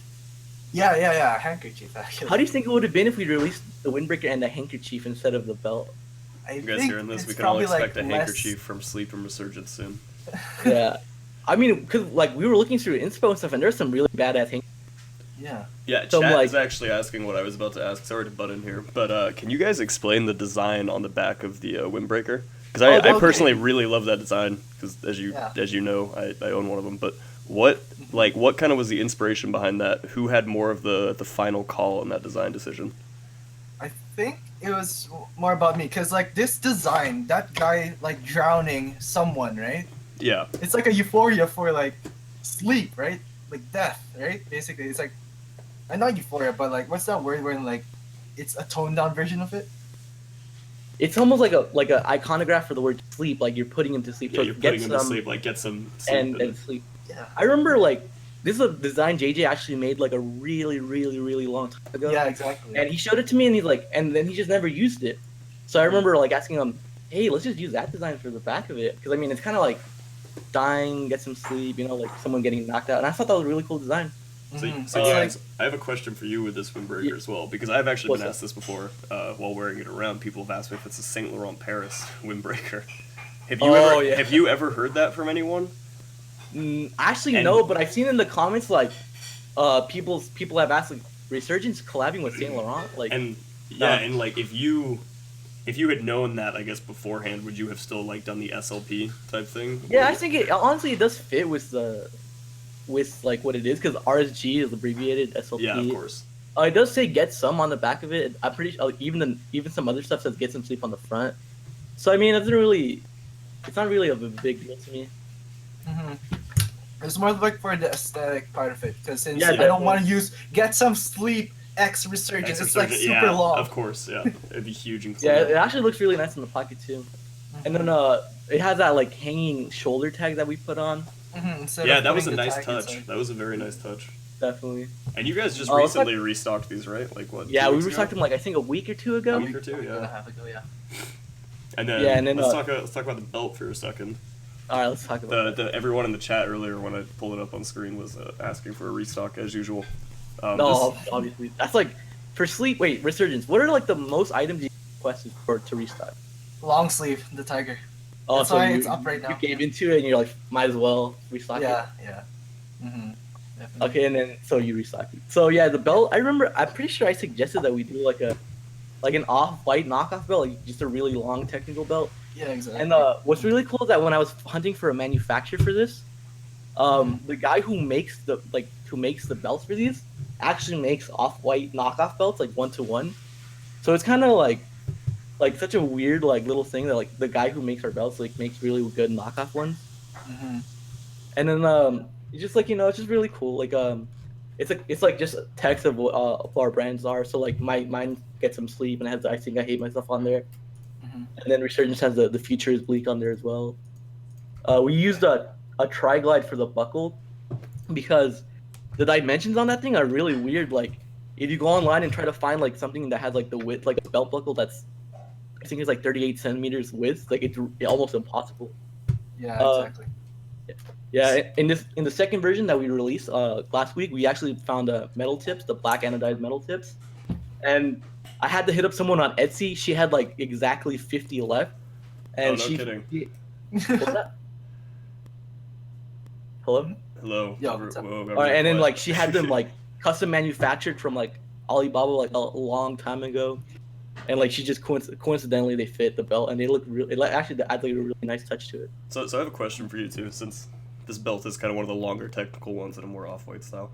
Yeah, handkerchief. Actually, How do you think it would have been if we released the windbreaker and the handkerchief instead of the belt? I You guys think hearing this? it's We can all probably, expect like, a less- handkerchief from Sleep and Resurgence soon. Yeah, I mean, cause like we were looking through inspo and stuff, and there's some really badass handkerchiefs. Yeah. Yeah, So, chat like- is actually asking what I was about to ask. Sorry to butt in here, but can you guys explain the design on the back of the windbreaker? Because I Okay. personally really love that design. Because as you know, I own one of them. But what kind of was the inspiration behind that? Who had more of the final call on that design decision? I think it was more about me, cause like this design, that guy like drowning someone, right? Yeah, It's like a euphoria for like sleep, right? Like death, right? Basically, it's like, not euphoria, but like what's that word when like it's a toned down version of it? It's almost like a iconograph for the word sleep, like you're putting him to sleep. yeah, so you're get putting him to some sleep. Like get some sleep. and in it. sleep. Yeah. I remember like this is a design JJ actually made like a really, really, really long time ago. Yeah, exactly. And he showed it to me, and he's like, and then he just never used it. So I remember like asking him, "Hey, let's just use that design for the back of it," because I mean it's kind of like dying, get some sleep, like someone getting knocked out. And I thought that was a really cool design. So, Mhm. so It's Yams, like- I have a question for you with this windbreaker Yeah. as well, because I've actually What's been that? asked this before while wearing it around. People have asked me if it's a Saint Laurent Paris windbreaker. Have you Oh, ever yeah. have you ever heard that from anyone? Actually, And- no, but I've seen in the comments like people have asked like Resurgence collabing with Saint Laurent, like And yeah, No. and like if you had known that, I guess beforehand, would you have still like done the SLP type thing? yeah, Or- I think it honestly it does fit with like what it is because RSG is abbreviated SLP. Yeah, of course. It does say get some on the back of it. I'm pretty sure even some other stuff says get some sleep on the front. So I mean, it's not really a big deal to me. Hmm. It's more like for the aesthetic part of it, because since Yeah, I don't want to use get some sleep X Resurgence, it's like super yeah, long. Of course, yeah. It'd be huge and cool. Yeah, it actually looks really nice in the pocket too. And then it has that like hanging shoulder tag that we put on. Yeah, that was a nice touch. That was a very nice touch. Definitely. And you guys just recently restocked these, right? Like what? Yeah, we restocked them like I think a week or two ago. A week or two, yeah. Half ago, yeah. And then, let's talk about the belt for a second. All right, let's talk about the everyone in the chat earlier when I pulled it up on screen was asking for a restock as usual. No, obviously that's like for sleep. Wait, Resurgence. What are like the most items you requested to restock? Long sleeve, the tiger. Oh, That's so why it's up right now. You gave into it, and you're like, might as well restock it. Yeah. Mm-hmm. Definitely. Okay, and then so you restock it. So yeah, the belt. I remember. I'm pretty sure I suggested that we do like an off-white knockoff belt, like just a really long technical belt. Yeah, exactly. And what's really cool is that when I was hunting for a manufacturer for this, the guy who makes the belts for these actually makes off-white knockoff belts, like 1-to-1. So it's kind of like such a weird like little thing that like the guy who makes our belts like makes really good knockoff ones. Mm-hmm. And then it's just like it's just really cool. Like it's like just text of what our brands are. So like mine Get Some Sleep and it has I Think I Hate Myself on there. Mm-hmm. And then Resurgence has the Future is Bleak on there as well. We used a tri-glide for the buckle because the dimensions on that thing are really weird. Like if you go online and try to find like something that has like the width, like a belt buckle that's I think it's like 38 centimeters width, like it's almost impossible. Yeah, exactly. Yeah, in the second version that we released last week, we actually found metal tips, the black anodized metal tips, and I had to hit up someone on Etsy. She had like exactly 50 left, and no kidding. What's that? Hello. Hello. Yo, all right, and then like she had them like custom manufactured from like Alibaba like a long time ago, and like she just coincidentally they fit the belt and they look really. It actually adds like a really nice touch to it. So I have a question for you too, since this belt is kind of one of the longer technical ones in a more off-white style.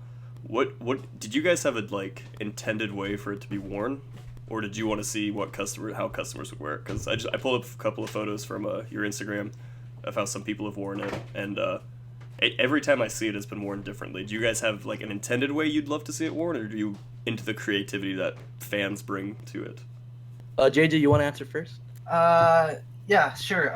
What did you guys have a like intended way for it to be worn, or did you want to see how customers would wear it? Because I pulled up a couple of photos from your Instagram of how some people have worn it, and every time I see it, it's been worn differently. Do you guys have like an intended way you'd love to see it worn, or do you into the creativity that fans bring to it? JJ, you want to answer first? Yeah, sure.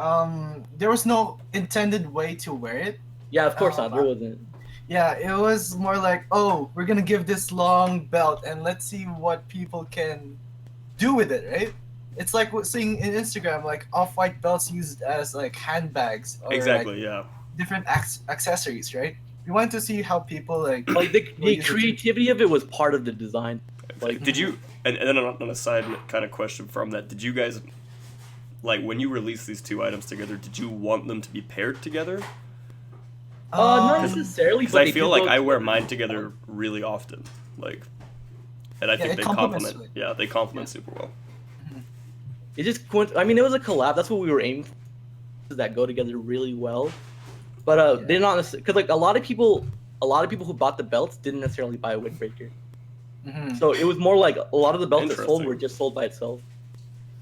There was no intended way to wear it. Yeah, of course not. There wasn't. Yeah, it was more like, oh, we're gonna give this long belt and let's see what people can do with it, right? It's like seeing in Instagram, like off-white belts used as like handbags or Exactly, like, yeah. different accessories, right? We wanted to see how people like the creativity of it was part of the design. Like, did you? And then on a side kind of question from that, did you guys like when you released these two items together? Did you want them to be paired together? Not necessarily. Because I feel like I wear mine together really often, like, and I think they complement. Yeah, they complement super well. It just, I mean, it was a collab. That's what we were aiming for, that go together really well. But they're not necessarily, because like a lot of people who bought the belts didn't necessarily buy a windbreaker. Mm-hmm. So it was more like a lot of the belts that sold were just sold by itself.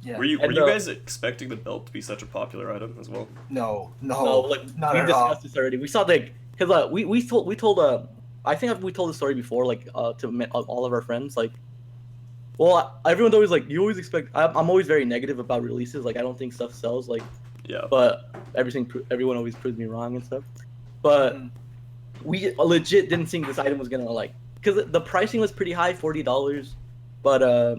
Yeah. Were you guys expecting the belt to be such a popular item as well? No, like not we at discussed all. this already. We saw like because we told I think we told the story before like to all of our friends like. Well, everyone's always like, you always expect. I'm always very negative about releases. Like, I don't think stuff sells. Like, yeah. But everyone always proves me wrong and stuff. But we legit didn't think this item was gonna like, because the pricing was pretty high, $40. But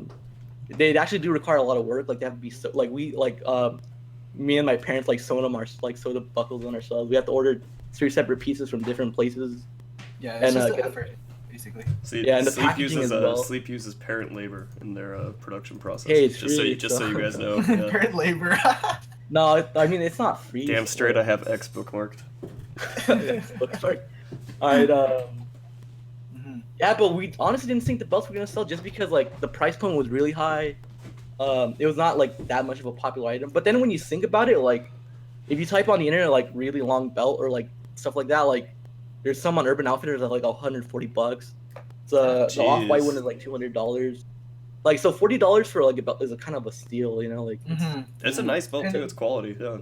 they actually do require a lot of work. Like, they have to be so like me and my parents like sew the buckles on ourselves. We have to order 3 separate pieces from different places. Yeah, it's just the effort. Basically. See, yeah, and the Sleep packaging uses as well. Sleep uses parent labor in their production process. Hey, it's just free, so you guys know. Yeah. Parent labor. No, I mean it's not free. Damn straight, I have X bookmarked. Alright, yeah, but we honestly didn't think the belts were gonna sell just because like the price point was really high. It was not like that much of a popular item. But then when you think about it, like if you type on the internet like really long belt or like stuff like that, like there's some on Urban Outfitters at like $140. The off-white Jeez. one is like $200. Like, so $40 for like a belt is a kind of a steal, you know? Like, It's a nice belt too. And- It's quality. Yeah.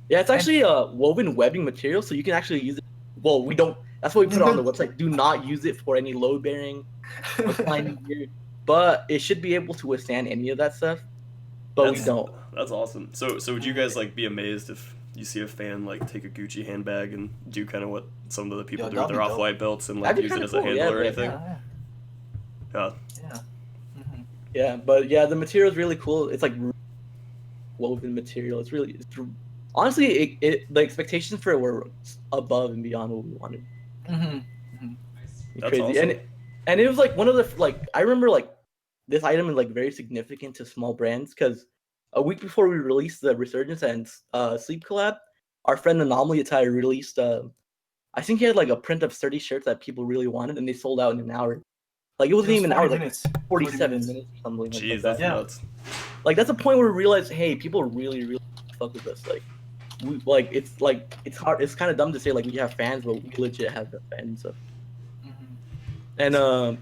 yeah, it's actually a woven webbing material, so you can actually use it. Well, we don't. That's what we put on the website. Do not use it for any load bearing or climbing gear, but it should be able to withstand any of that stuff. But we don't. That's awesome. So would you guys like be amazed if you see a fan like take a Gucci handbag and do kind of what some of the people Yo, do with that'd their be dope. off-white belts and like That'd be use it kinda as a cool, handle yeah, or but- anything? Yeah. Yeah. Mhm. Yeah, but yeah, the material is really cool. It's like woven material. Honestly, the expectations for it were above and beyond what we wanted. Mhm. It's That's crazy, awesome. and it was like one of the like I remember like this item is like very significant to small brands because a week before we released the Resurgence and Sleep collab, our friend Anomaly Attire released. I think he had like a print of 30 shirts that people really wanted, and they sold out in an hour. Like it wasn't even an hour, like minutes. 47 minutes or something like Jeez, that. that's Yeah. nuts. Like that's a point where we realized, hey, people really fuck with us. Like it's hard. It's kind of dumb to say like we have fans, but we legit have the fans and stuff. And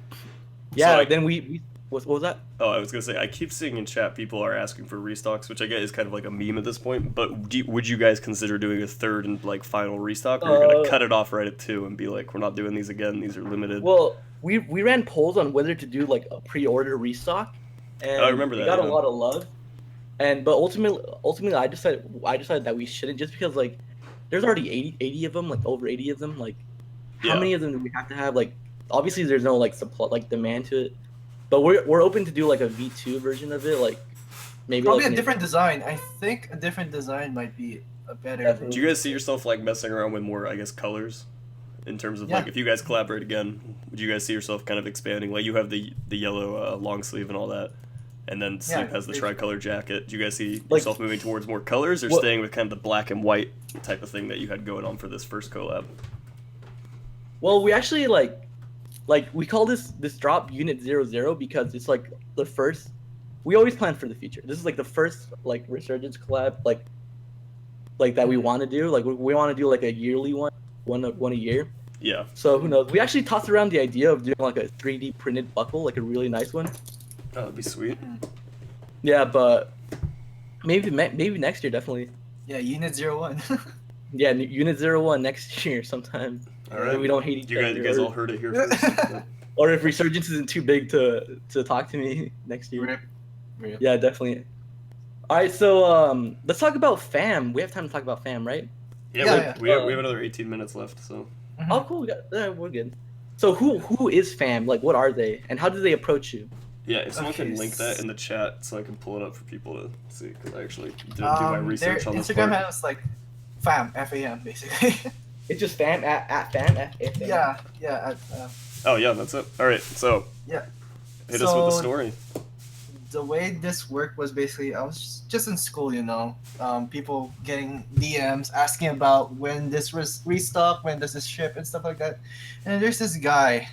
yeah, like- then we what was that? Oh, I was gonna say I keep seeing in chat people are asking for restocks, which I get is kind of like a meme at this point. But would you guys consider doing a third and like final restock, or you're gonna cut it off right at 2 and be like, we're not doing these again. These are limited. Well, we ran polls on whether to do like a pre-order restock, and I remember we that, got yeah. a lot of love. But ultimately, I decided that we shouldn't just because like there's already 80 of them, like over 80 of them. Like how Yeah. many of them do we have to have? Like obviously there's no like supply like demand to it, but we're open to do like a V2 version of it, like maybe Probably like, a different design. I think a different design might be a better. Definitely. Do you guys see yourself like messing around with more, I guess, colors? In terms of like, Yeah. if you guys collaborate again, would you guys see yourself kind of expanding? Like, you have the yellow long sleeve and all that, and then Sleep has the it's- tricolor jacket. Do you guys see Like- yourself moving towards more colors, or What- staying with kind of the black and white type of thing that you had going on for this first collab? Well, we actually like we call this drop Unit 00 because it's like the first. We always plan for the future. This is like the first like Resurgence collab like that we want to do. Like we want to do like a yearly one a year. Yeah. So who knows? We actually tossed around the idea of doing like a 3D printed buckle, like a really nice one. Oh, that'd be sweet. Yeah, but maybe next year definitely. Yeah, Unit 01. Yeah, Unit 01 next year sometime. All right. We don't hate each You other. guys all heard it here first. Or if Resurgence isn't too big to talk to me next year. Rip. Rip. Yeah, definitely. All right, so let's talk about fam. We have time to talk about fam, right? Yeah, Yeah, we have another 18 minutes left, so. Mhm. Oh, cool. We're good. So who is fam? Like, what are they, and how do they approach you? Yeah, if someone can Okay, link that in the chat so I can pull it up for people to see, because I actually didn't do my research their on this Instagram part. has like fam, FAM, basically. It's just fam at fam. yeah, yeah. Oh, yeah, that's it. All right, so Yeah. hit us with the So- story. The way this worked was basically I was just in school, you know, people getting DMs asking about when this was restock, when does this ship and stuff like that. And there's this guy,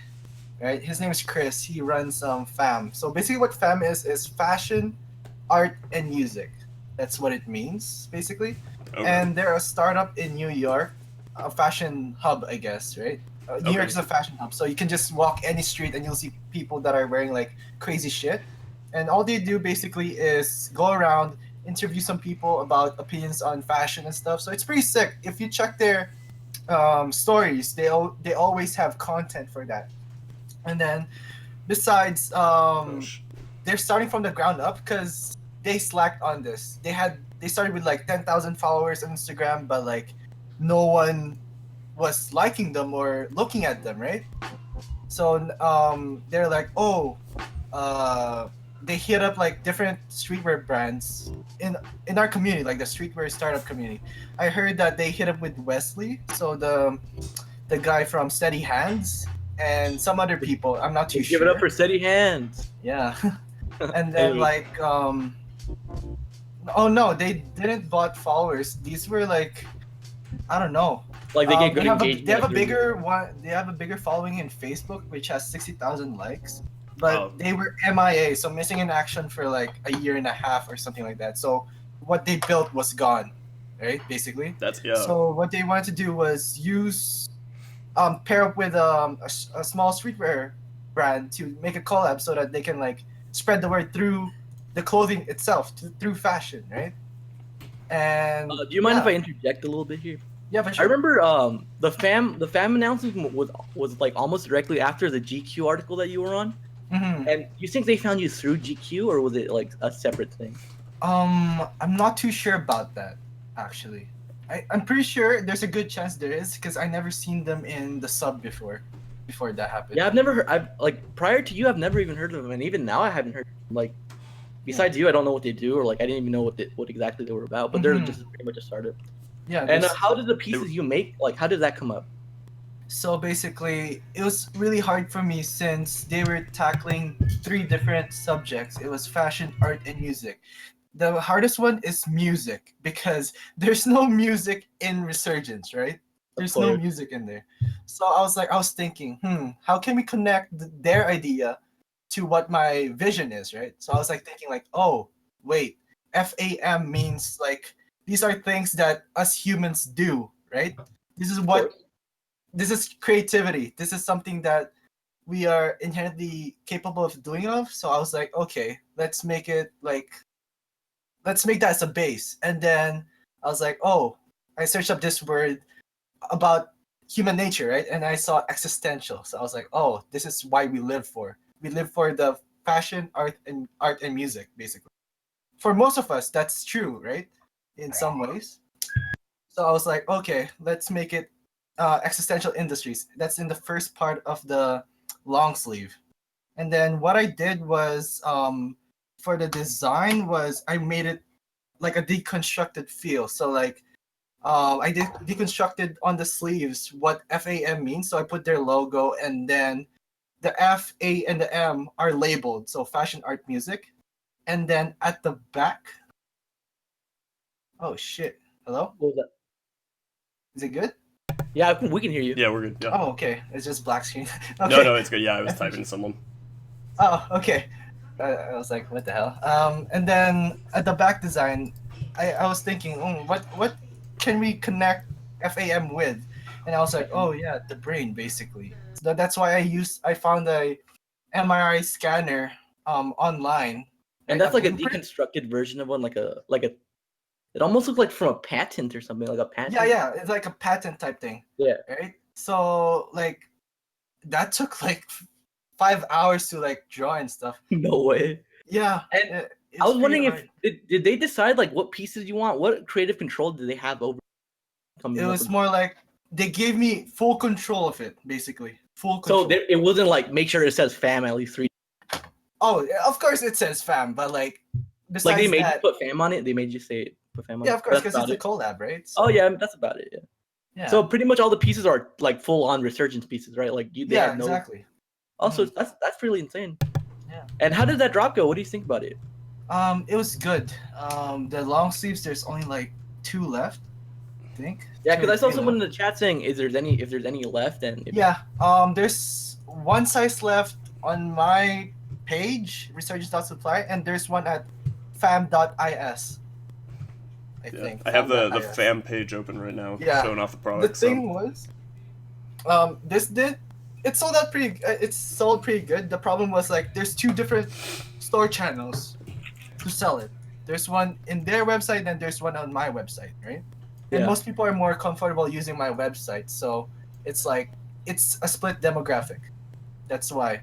right? His name is Chris. He runs FAM. So basically, what FAM is fashion, art, and music. That's what it means, basically. Okay. And they're a startup in New York, a fashion hub, I guess, right? New Okay. York is a fashion hub, so you can just walk any street and you'll see people that are wearing like crazy shit. And all they do basically is go around, interview some people about opinions on fashion and stuff. So it's pretty sick. If you check their stories, they always have content for that. And then besides, they're starting from the ground up because they slacked on this. They started with like 10,000 followers on Instagram, but like no one was liking them or looking at them, right? So they're like, they hit up like different streetwear brands in our community, like the streetwear startup community. I heard that they hit up with Wesley, so the guy from Steady Hands, and some other people. I'm not too Give sure. it up for steady hands. Yeah. And then like oh no, they didn't bought followers. These were like, I don't know. Like they get good they have engagement. they have a like, bigger one. They have a bigger following in Facebook, which has 60,000 likes. But Oh. they were MIA, so missing in action for like a year and a half or something like that. So what they built was gone, right? Basically. That's, yeah. So what they wanted to do was use, pair up with a small streetwear brand to make a collab so that they can like spread the word through the clothing itself, through fashion, right? And Do you mind if I interject a little bit here? Yeah, for I sure. remember the fam announcement was like almost directly after the GQ article that you were on. Mhm. And you think they found you through GQ, or was it like a separate thing? I'm not too sure about that, actually. I'm pretty sure there's a good chance there is, because I never seen them in the sub before that happened. Yeah, I've never heard. I've like prior to you, I've never even heard of them, and even now, I haven't heard. Like, besides you, I don't know what they do, or like I didn't even know what exactly they were about. But they're just pretty much a startup. Yeah. And how did the pieces you make, like, how did that come up? So basically, it was really hard for me since they were tackling 3 different subjects. It was fashion, art, and music. The hardest one is music because there's no music in Re.Surgence, right? There's no music in there. So I was thinking, how can we connect their idea to what my vision is, right? So I was like thinking like, oh, wait, FAM means like these are things that us humans do, right? This is what this is creativity. This is something that we are inherently capable of doing of. So I was like, okay, let's make that as a base. And then I was like, oh, I searched up this word about human nature, right? And I saw existential. So I was like, oh, this is why we live for. We live for the fashion, art and music, basically. For most of us, that's true, right? In some ways. So I was like, okay, let's make it existential industries. That's in the first part of the long sleeve. And then what I did was for the design was I made it like a deconstructed feel. So like I deconstructed on the sleeves what FAM means. So I put their logo, and then the F, A, and the M are labeled. So fashion, art, music. And then at the back, oh shit, hello? What was that? Is it good? Yeah, we can hear you. Yeah, we're good. Yeah. Oh, okay. It's just black screen. Okay. No, it's good. Yeah, I was typing to someone. Oh, okay. I was like, what the hell? And then at the back design, I was thinking, what can we connect FAM with? And I was like, oh yeah, the brain basically. So that's why I found a MRI scanner online. And that's like a deconstructed version of one, like a it almost looked like from a patent or something, like a patent. Yeah, it's like a patent type thing. Yeah. Right. So like, that took like 5 hours to like draw and stuff. No way. Yeah. And I was wondering if did they decide like what pieces you want? What creative control did they have over? It was more like they gave me full control of it, basically. Full control. So it wasn't like make sure it says fam at least 3. Oh, of course it says fam, but like besides like they made that, you put fam on it. They made you say put fam on it. Yeah, of course, because it's a collab, right? So, oh yeah, that's about it. Yeah. Yeah. So pretty much all the pieces are like full on Re.Surgence pieces, right? Like they have no... exactly. Also, that's really insane. Yeah. And how did that drop go? What do you think about it? It was good. The long sleeves, there's only like 2 left, I think. Yeah, because I saw someone in the chat saying, if there's any left, and there's 1 size left on my page, Re.Surgence.supply, and there's one at fam.is. I think. I have the fam page open right now, showing off the product. The thing was, it sold out it's sold pretty good. The problem was like there's 2 different store channels to sell it. There's one in their website and there's one on my website, right? And most people are more comfortable using my website, so it's like it's a split demographic. That's why.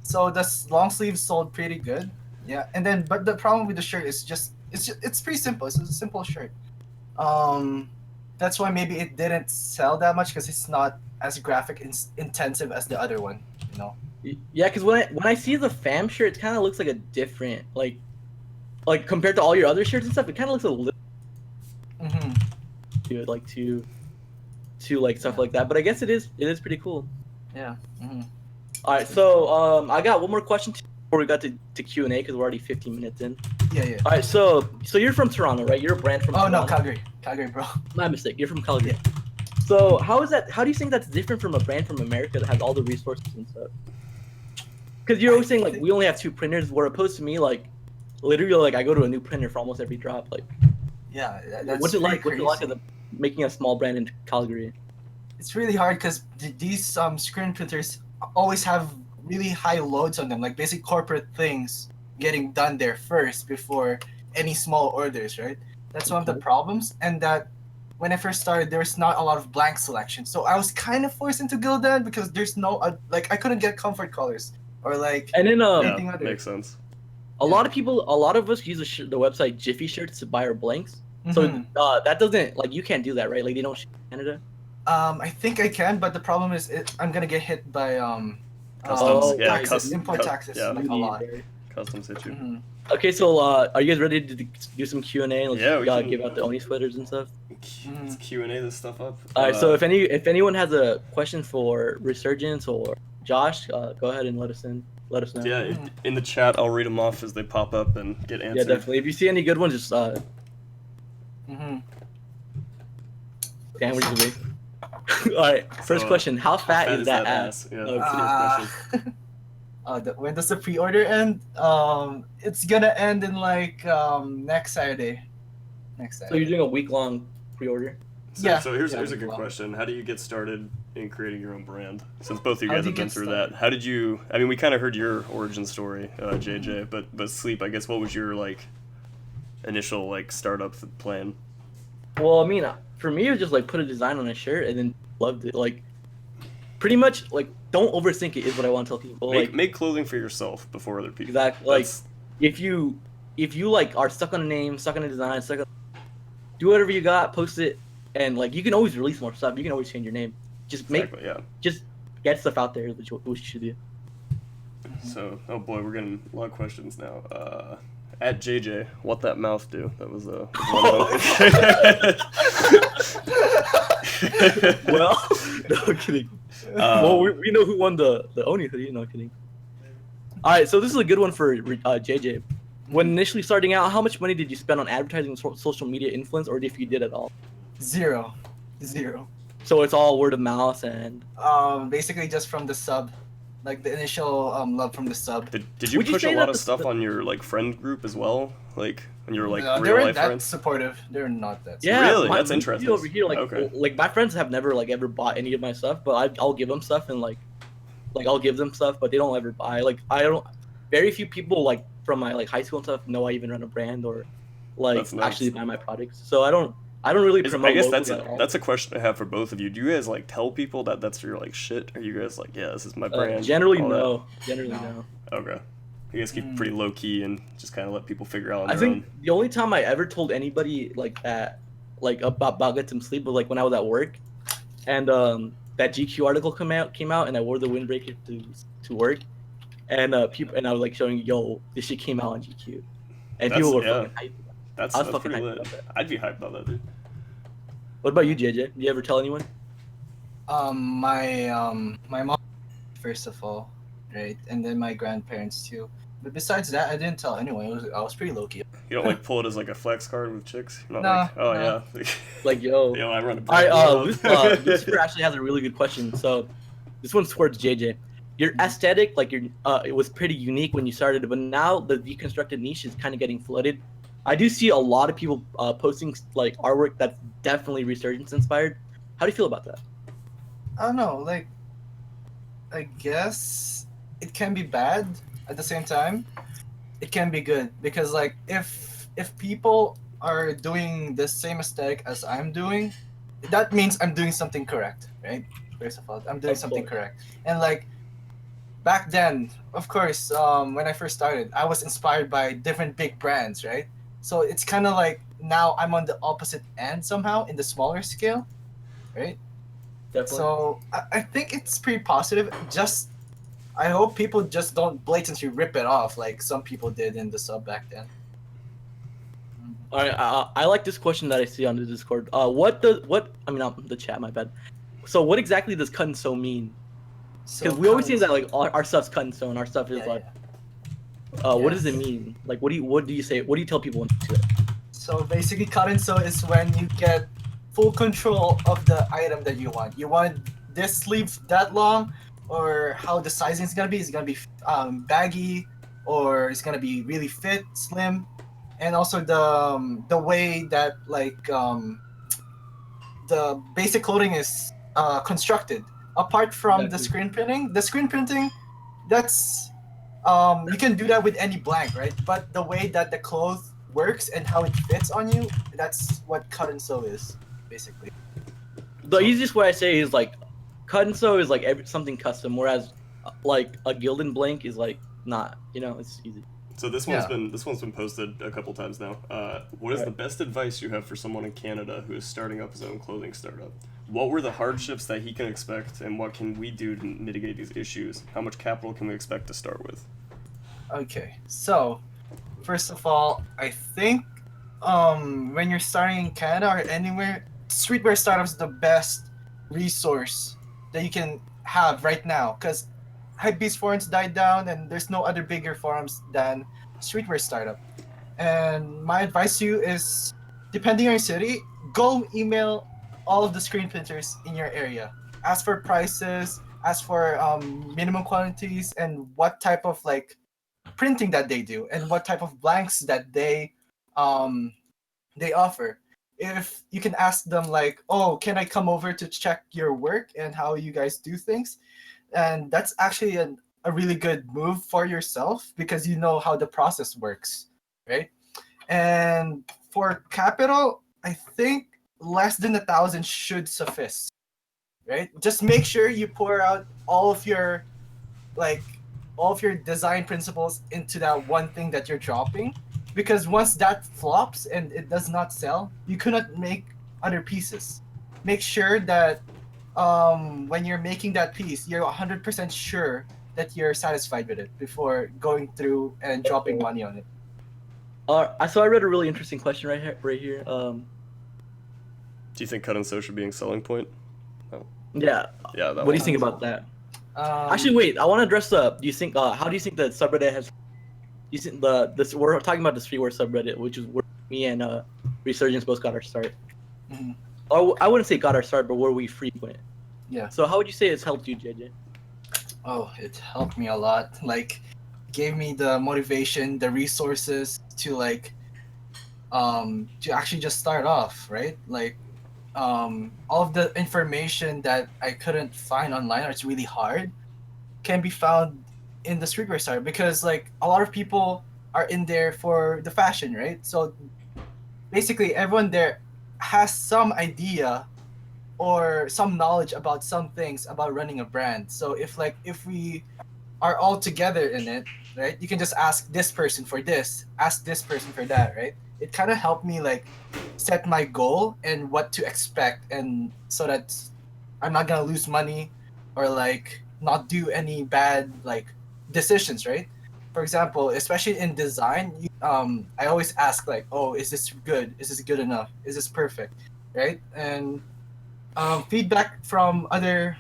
So the long sleeves sold pretty good, yeah. And then, but the problem with the shirt is it's pretty simple. It's a simple shirt. That's why maybe it didn't sell that much because it's not as graphic intensive as the other one, you know. Yeah, because when I see the fam shirt, it kind of looks like a different like compared to all your other shirts and stuff. It kind of looks a little to like stuff like that. But I guess it is pretty cool. Yeah. All right, so I got one more question before we got to Q&A because we're already 15 minutes in. Yeah. All right, so you're from Toronto, right? You're a brand from Toronto. No, Calgary, bro. My mistake. You're from Calgary. So how do you think that's different from a brand from America that has all the resources and stuff? Because you're always saying like we only have 2 printers, where opposed to me like literally like I go to a new printer for almost every drop. Like, yeah, that's what's it like? What's it like of making a small brand in Calgary? It's really hard because these screen printers always have really high loads on them, like basic corporate things getting done there first before any small orders, right? That's one of the problems, and that when I first started, there was not a lot of blank selection, so I was kind of forced into Gildan because there's no like I couldn't get comfort colors or like And then Yeah, anything other. makes sense. a lot of people, a lot of us use the website Jiffy Shirts to buy our blanks. So Mhm. that doesn't like you can't do that, right? Like they don't ship in Canada. I think I can, but the problem is I'm gonna get hit by Customs, Oh, yeah, right. taxes, import taxes, yeah, like a lot. customs hit you. Mhm. Okay, so are you guys ready to do some Q and A? Yeah, we can- give out the Oni sweaters and stuff. Let's Q&A this stuff up. All right, so if anyone has a question for Resurgence or Josh, go ahead and let us know. Yeah, in the chat, I'll read them off as they pop up and get answered. Yeah, definitely. If you see any good ones, just Mhm. damn, we're just wait. All right, first So, question: How fat is that ass? Yeah, Oh, that's the first question. When does the pre-order end? It's gonna end in like next Saturday. Next So Saturday. you're doing a week-long pre-order. Yeah, So here's yeah, a good well. question. How do you get started in creating your own brand? Since both of you How guys do have you been get through started? that, how did you? I mean, we kind of heard your origin story, JJ. But Sleep, I guess, what was your like initial like startup plan? Well, I mean, for me, it was just like put a design on a shirt and then loved it. Like, pretty much, like, don't overthink it is what I want to tell people. Make clothing for yourself before other people. Exactly. Like, That's- if you like are stuck on a name, stuck on a design, do whatever you got, post it, and like you can always release more stuff. You can always change your name. Just just get stuff out there, which you should do. So, oh boy, we're getting a lot of questions now. At JJ, what that mouth do? That was one of them. Well, no kidding. Well, we know who won the Oni hoodie. No kidding. All right, so this is a good one for JJ. When initially starting out, how much money did you spend on advertising and social media influence, or if you did at all? Zero. So it's all word of mouth and. Basically just from the sub, like the initial love from the sub. Did you Would you push say a lot that of the- stuff on your like friend group as well? Like when you were like No, they real weren't life that friends? supportive. They're not that. Yeah, Really? my- That's me interesting. Over here, like, Okay. like my friends have never like ever bought any of my stuff, but I'll give them stuff and like I'll give them stuff, but they don't ever buy. Like I don't. Very few people like from my like high school and stuff know I even run a brand or like That's nice. actually buy my products. So I don't really promote. I guess locals at all. that's a question I have for both of you. Do you guys like tell people that that's your like shit? Are you guys like, yeah, this is my brand? Generally all that? no. Generally no. Okay. You guys keep it pretty low key and just kind of let people figure out on I their think own. the only time I ever told anybody like that, like about Get Some Sleep, was like when I was at work, and that GQ article came out, and I wore the windbreaker to work, and people and I was like showing, yo, this shit came out on GQ, and people were fucking hyped. That's I was fucking pretty hyped lit. about that. I'd be hyped about that, dude. What about you, JJ? Do you ever tell anyone? My mom first of all, right, and then my grandparents too. But besides that, I didn't tell anyone. I was pretty low key. You don't like pull it as like a flex card with chicks. You're not Nah, like, oh nah. yeah, Like, yo. yo, I run a All right, brand. Lucifer actually has a really good question. So, this one's towards JJ. Your aesthetic, like it was pretty unique when you started, but now the deconstructed niche is kind of getting flooded. I do see a lot of people posting like artwork that's definitely Resurgence inspired. How do you feel about that? I don't know, like, I guess it can be bad at the same time. It can be good because like if people are doing the same aesthetic as I'm doing, that means I'm doing something correct, right? First of all, I'm doing Of something course. correct. And like back then, of course, when I first started, I was inspired by different big brands, right? So it's kind of like now I'm on the opposite end somehow in the smaller scale, right? Definitely. So I think it's pretty positive. Just I hope people just don't blatantly rip it off like some people did in the sub back then. All right, I like this question that I see on the Discord. Not the chat, my bad. So what exactly does cut and sew mean? Because we always say that like our stuff's cut and sewn, our stuff is Yeah, what does Yes. it mean? Like what do you say? What do you tell people into it? So basically, cut and sew is when you get full control of the item that you want. You want this sleeve that long, or how the sizing is gonna be. Is it gonna be baggy, or it's gonna be really fit, slim, and also the way that like the basic clothing is constructed. apart from Exactly. the screen printing, that's you can do that with any blank, right? But the way that the cloth works and how it fits on you, that's what cut and sew is, basically. The So- easiest way I say is like cut and sew is like something custom, whereas like a Gildan blank is like not. You know, it's easy. So this Yeah. one's been posted a couple times now. What is Right. the best advice you have for someone in Canada who is starting up his own clothing startup? What were the hardships that he can expect, and what can we do to mitigate these issues? How much capital can we expect to start with? Okay, so first of all, I think when you're starting in Canada or anywhere, streetwear startups is the best resource that you can have right now because hypebeast forums died down and there's no other bigger forums than streetwear startup. And my advice to you is, depending on your city, go email all of the screen printers in your area. Ask for prices, ask for minimum quantities, and what type of like printing that they do and what type of blanks that um they offer. If you can ask them like, oh, can I come over to check your work and how you guys do things, and that's actually a really good move for yourself because you know how the process works, right? And for capital, I think less than 1,000 should suffice, right? Just make sure you pour out like all of your design principles into that one thing that you're dropping, because once that flops and it does not sell, you cannot make other pieces. Make sure that when you're making that piece, you're 100% sure that you're satisfied with it before going through and dropping money on it. So I read a really interesting question right here. Right here. Do you think cut and sew should be a selling point? Yeah. Yeah, that What do one. you think about that? Um, Actually, wait. I want to address the. Do you think? How do you think the subreddit has? You think this? We're talking about the streetwear subreddit, which is where me and Re.Surgence both got our start. mhm, Or I wouldn't say got our start, but where we frequent. yeah. So how would you say it's helped you, JJ? Oh, it helped me a lot. Like, gave me the motivation, the resources to actually just start off, right? Like, all of the information that I couldn't find online, or it's really hard, can be found in the streetwear side because like a lot of people are in there for the fashion, right? So basically, everyone there has some idea or some knowledge about some things about running a brand. So if we are all together in it, right? You can just ask this person for this, ask this person for that, right? It kind of helped me like set my goal and what to expect, and so that I'm not gonna lose money or like not do any bad like decisions, right? For example, especially in design, I always ask like, oh, is this good? Is this good enough? Is this perfect, right? And feedback from other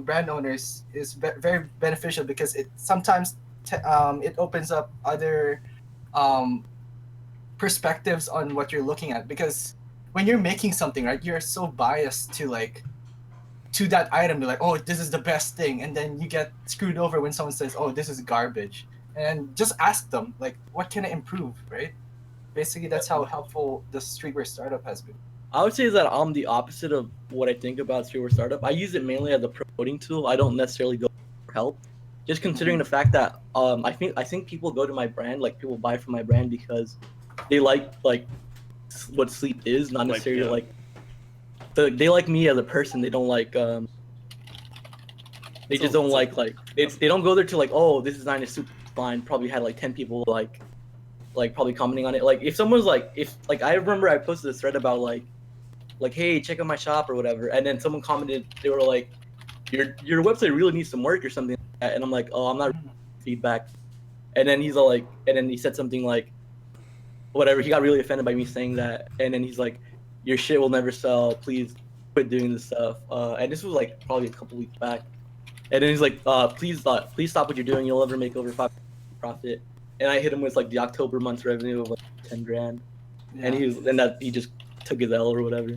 brand owners is very beneficial because it sometimes it opens up other um, perspectives on what you're looking at, because when you're making something, right, you're so biased to that item. You're like, oh, this is the best thing, and then you get screwed over when someone says, oh, this is garbage. And just ask them like, what can I improve, right? Basically, that's how helpful the streetwear startup has been. I would say that I'm the opposite of what I think about streetwear startup. I use it mainly as a promoting tool. I don't necessarily go for help. Just considering the fact that I think people go to my brand, like people buy from my brand because they like what sleep is, not necessarily yeah. like they like me as a person. They don't like they just don't like they don't go there to like, oh, this design is super fine. Probably had like 10 people like probably commenting on it. Like if someone's like, if like I remember I posted this thread about like hey, check out my shop or whatever, and then someone commented, they were like, your website really needs some work or something like that. And I'm like, oh, I'm not feedback. And then he's all like, and then he said something like whatever, he got really offended by me saying that, and then he's like, your shit will never sell, please quit doing this stuff. And this was like probably a couple weeks back, and then he's like, please stop what you're doing, you'll never make over 5 profit. And I hit him with like the October month's revenue of like 10 grand, and he just took his L or whatever.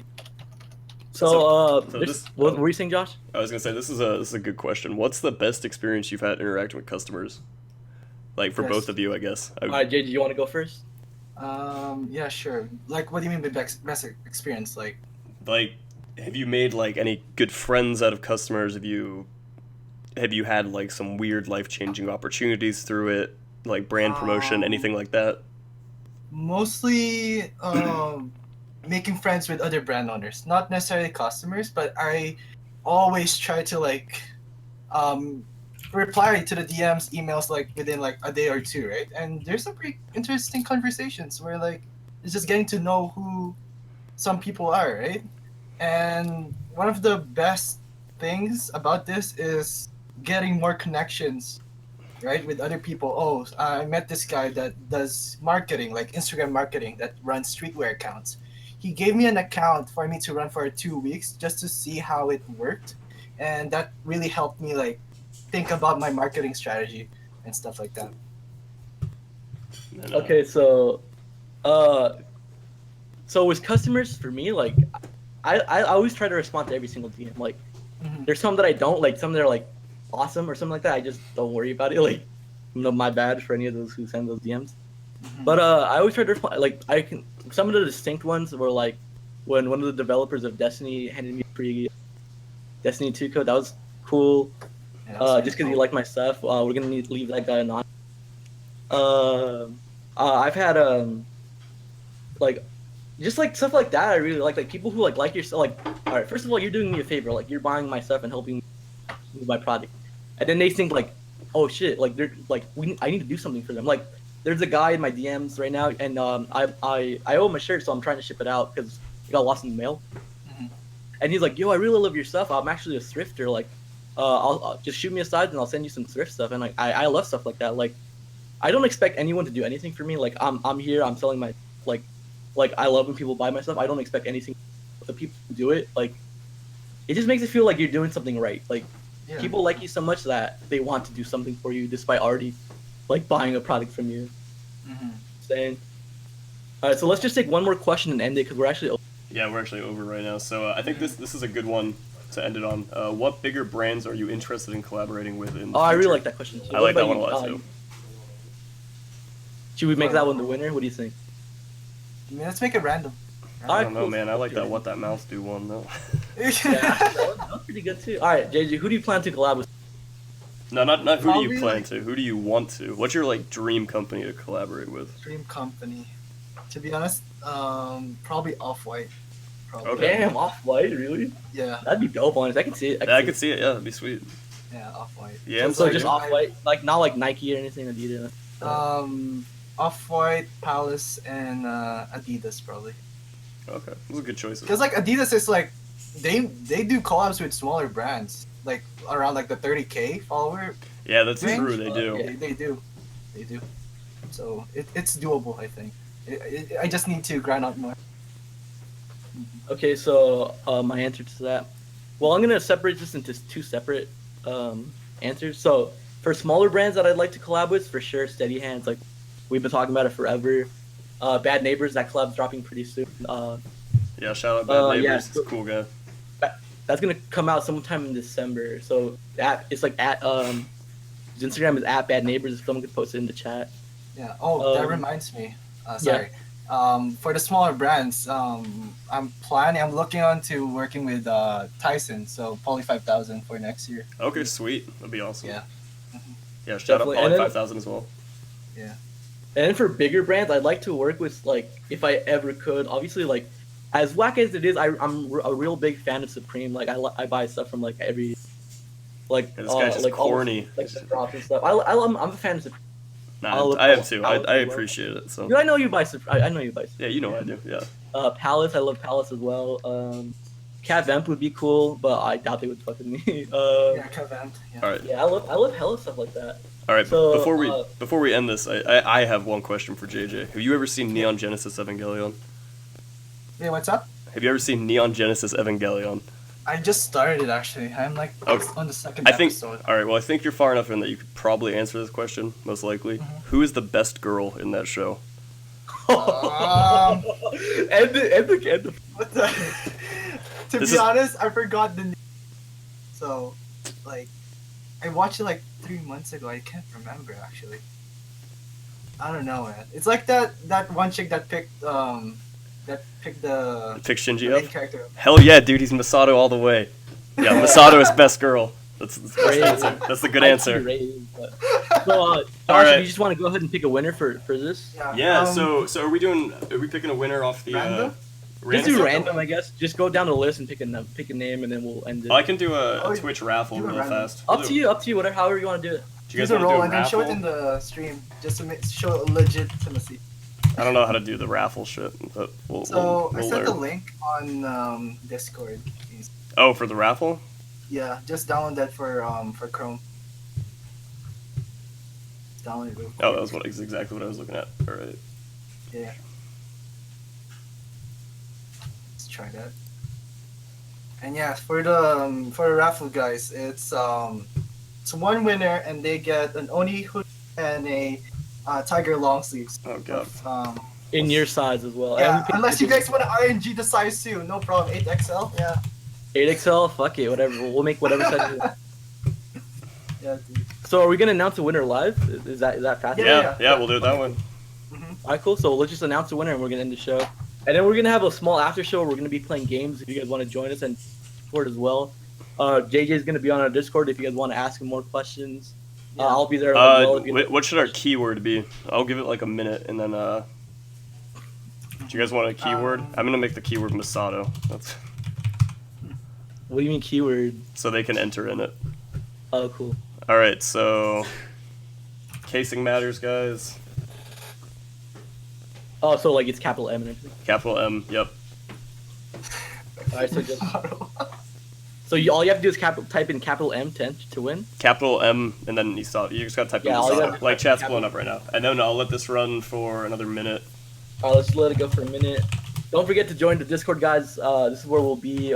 What were you saying, Josh? I was gonna say this is a good question. What's the best experience you've had interacting with customers? Like for both of you, I guess. All right, Jay, do you want to go first? Yeah, sure. Like, what do you mean by best experience? Like, have you made like any good friends out of customers? Have you had like some weird life changing opportunities through it, like brand promotion, anything like that? Mostly making friends with other brand owners, not necessarily customers, but I always try to like um, reply to the DMs, emails like within like a day or two, right? And there's some pretty interesting conversations where like it's just getting to know who some people are, right? And one of the best things about this is getting more connections, right, with other people. Oh, I met this guy that does marketing, like Instagram marketing, that runs streetwear accounts. He gave me an account for me to run for 2 weeks just to see how it worked, and that really helped me like think about my marketing strategy and stuff like that. And, Okay, uh, so with customers, for me, like, I always try to respond to every single DM. Like, Mhm. there's some that I don't like, some that are like awesome or something like that. I just don't worry about it. Like, my bad for any of those who send those DMs. Mhm. But I always try to respond. Like, I can, some of the distinct ones were like when one of the developers of Destiny handed me a free Destiny 2 code. That was cool. Yeah, that was Just really because he liked my stuff. We're gonna need to leave that guy anonymous. I've had like just like stuff like that. I really like people who like your stuff. Like, all right, first of all, you're doing me a favor. Like, you're buying my stuff and helping me with my product, and then they think like, oh shit, like they're like I need to do something for them. Like, there's a guy in my DMs right now, and I owe him a shirt, so I'm trying to ship it out because it got lost in the mail. Mhm. And he's like, yo, I really love your stuff. I'm actually a thrifter. Like, I'll just shoot me aside and I'll send you some thrift stuff. And like, I love stuff like that. Like, I don't expect anyone to do anything for me. Like, I'm here. I'm selling my like I love when people buy my stuff. I don't expect anything. But the people who do it, like, it just makes it feel like you're doing something right. Like, Yeah. people like you so much that they want to do something for you despite already like buying a product from you. Mhm. Saying, all right, so let's just take one more question and end it because we're actually. Yeah, we're actually over right now. So I think this is a good one to end it on. What bigger brands are you interested in collaborating with in the Oh, I really future? like that question too. I What like that about one a you? lot too. Should we make that one the winner? What do you think? I mean, let's make it random. I don't know, cool. man. I like that What That Mouse Do one though. Yeah, that was pretty good too. All right, JJ, who do you plan to collab with? No, not who do you Probably, plan like- to? Who do you want to? What's your like dream company to collaborate with? Dream company. To be honest, probably Off-White. Probably. Okay. Damn, Off-White, really? Yeah, That'd be dope, honest. I can see it. Yeah, I could see it. Yeah, that'd be sweet. yeah, Off-White. Yeah, So like, just Off-White, like not like Nike or anything, Adidas. Off-White, Palace, and Adidas probably. Okay, those are good choices. Because like Adidas is like, they do collabs with smaller brands, like around like the 30K follower. Yeah, that's range. true. They do. Yeah. They do. So it's doable, I think. I just need to grind out more. Okay, so my answer to that. Well, I'm gonna separate this into two separate answers. So for smaller brands that I'd like to collab with, for sure, Steady Hands. Like, we've been talking about it forever. Bad Neighbors, that collab's dropping pretty soon. Yeah, shout out Bad Neighbors. yeah. He's a cool guy. That's gonna come out sometime in December. So it's like at his Instagram is at Bad Neighbors. If someone could post it in the chat. Yeah. Oh, that Um, reminds me. Sorry. For the smaller brands, I'm looking on to working with Tyson, so Poly 5000 for next year. Okay, sweet. That'd be awesome. Yeah. Yeah, shout Definitely. out And Poly then- 5000 as well. Yeah. And then for bigger brands, I'd like to work with, like, if I ever could. Obviously, like, as whack as it is, I'm a real big fan of Supreme. Like, I buy stuff from like every, like, Yeah, this guy's just like all the- corny. like the drops and stuff. I'm a fan of Supreme. Nah, I am too. I appreciate it. So Dude, I know you buy Supreme. I know you buy Supreme. yeah, you know I do. Yeah. Palace, I love Palace as well. Cat Vamp would be cool, but I doubt they would fuck with me. Yeah, Kevin. Yeah. All right. Yeah, I love hella stuff like that. All right. So, Before we end this, I have one question for JJ. Have you ever seen Neon Genesis Evangelion? Hey, what's up? Have you ever seen Neon Genesis Evangelion? I just started it actually. I'm like Okay. on the second I think. episode. All right. Well, I think you're far enough in that you could probably answer this question. Most likely. Who is the best girl in that show? Um, and the What the? To This be is- honest, I forgot the name. So, like, I watched it like 3 months ago. I can't remember actually. I don't know, man. It's like that one chick that picked that picked the Pick Shinji main up. character. Hell yeah, dude, he's Masato all the way. Yeah, Masato is best girl. That's the best Great. answer. That's the good I answer. see Ray, but- So, Josh, Alright. if you just want to go ahead and pick a winner for this? Yeah. So are we picking a winner off the Random? Just do Random? random, I guess. Just go down the list and pick a name, and then we'll end it. Oh, I can do a Oh, Twitch raffle do a real random. fast. Up to you, whatever, however you want to do it. Do you guys Do the want to do roll a and then show it raffle? in the stream just to show legitimacy. I don't know how to do the raffle shit, but we'll So I we'll sent the learn. link on Discord. Oh, for the raffle? Yeah, just download that for Chrome. Download it real quick. Oh, that was exactly what I was looking at. All right. Yeah. Let's try that. And yeah, for the raffle, guys, it's one winner and they get an Oni hoodie and a Tiger long sleeves. Oh god. In your size as well. And Yeah, we picked unless you guys want to RNG the size too, no problem. 8XL. Yeah. 8XL, fuck it, whatever. We'll make whatever size. you want. Yeah, dude. So are we gonna announce the winner live? Is that fast? Yeah, we'll do it that way. Alright, cool. So let's just announce the winner and we're gonna end the show. And then we're gonna have a small after show where we're gonna be playing games if you guys want to join us and support as well. JJ's gonna be on our Discord if you guys want to ask him more questions. Yeah. I'll be there as well. If you What should our keyword be? I'll give it like a minute and then do you guys want a keyword? I'm gonna make the keyword Masato. That's What do you mean keyword? so they can enter in it. Oh, cool. All right, so casing matters, guys. Oh, so like it's capital M and everything. Capital M. Yep. Alright, so just so all you have to do is type in capital M to win. Capital M, and then you just gotta type in Yeah, all you Masato. gotta do Like is chat's capital- blowing up right now. And then I'll let this run for another minute. Alright, let's let it go for a minute. Don't forget to join the Discord, guys. This is where we'll be.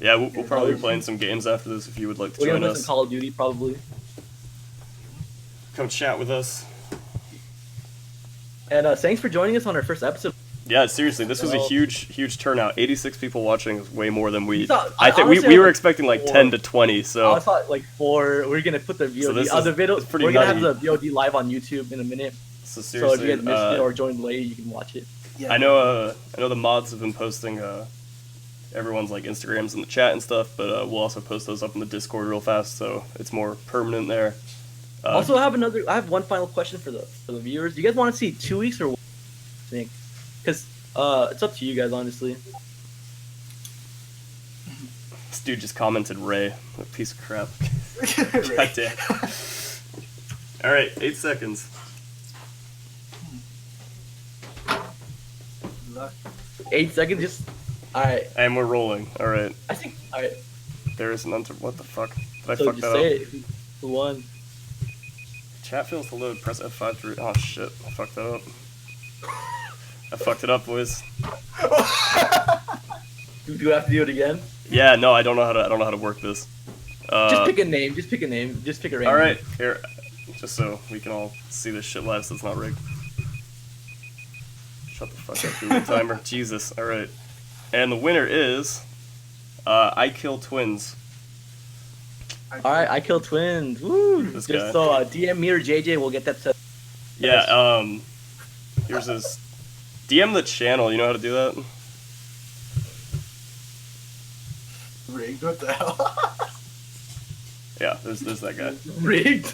Yeah, we'll probably be playing some games after this if you would like to We're join gonna play some us. Call of Duty probably. Come chat with us. And thanks for joining us on our first episode. Yeah, seriously, this was a Well- huge turnout. 86 people watching is way more than we. You thought- I think honestly, we I were was expecting like four. 10 to 20. I So thought like 4. We're gonna put the VOD. So this the is- video. it's pretty We're gonna nutty. have the VOD live on YouTube in a minute. so So if seriously, you guys missed it or joined late, you can watch it. Yeah. I know the mods have been posting everyone's like Instagrams in the chat and stuff, but we'll also post those up in the Discord real fast, so it's more permanent there. Also, I have one final question for the viewers. Do you guys want to see 2 weeks or 1 week? Because it's up to you guys, honestly. This dude just commented Ray, a piece of crap. God damn. All right, 8 seconds. Luck. 8 seconds, just. Alright, And we're rolling. All right, I think. Alright, there is an what the fuck? Did I so fuck just that say up? it. Who won? Chat fails to load. Press F5 to. Oh shit! I fucked that up. I fucked it up, boys. Do you have to do it again? Yeah, no, I don't know how to work this. Just pick a name. Just pick a name. Just pick a random. All right, here, just so we can all see this shit live, so it's not rigged. Shut the fuck up, Google timer. Jesus. All right, and the winner is I Kill Twins. Alright, I kill twins. Woo! This Just guy. so DM me or JJ, we'll get that set. Yeah. Here's his. DM the channel. You know how to do that? Rigged, what the hell? Yeah. There's that guy. Rigged.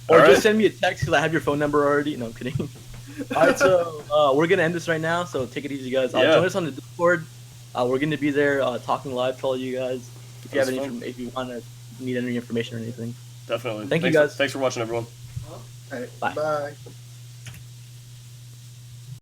Or Alright. just send me a text because I have your phone number already. No, I'm kidding. Alright, so we're gonna end this right now. So take it easy, guys. Yeah. Join us on the Discord. We're gonna be there talking live to all you guys. If you have That's any, fun. if you want to need any information or anything. Definitely. Thank you, Thanks- guys. Thanks for watching, everyone. Alright, Bye. bye.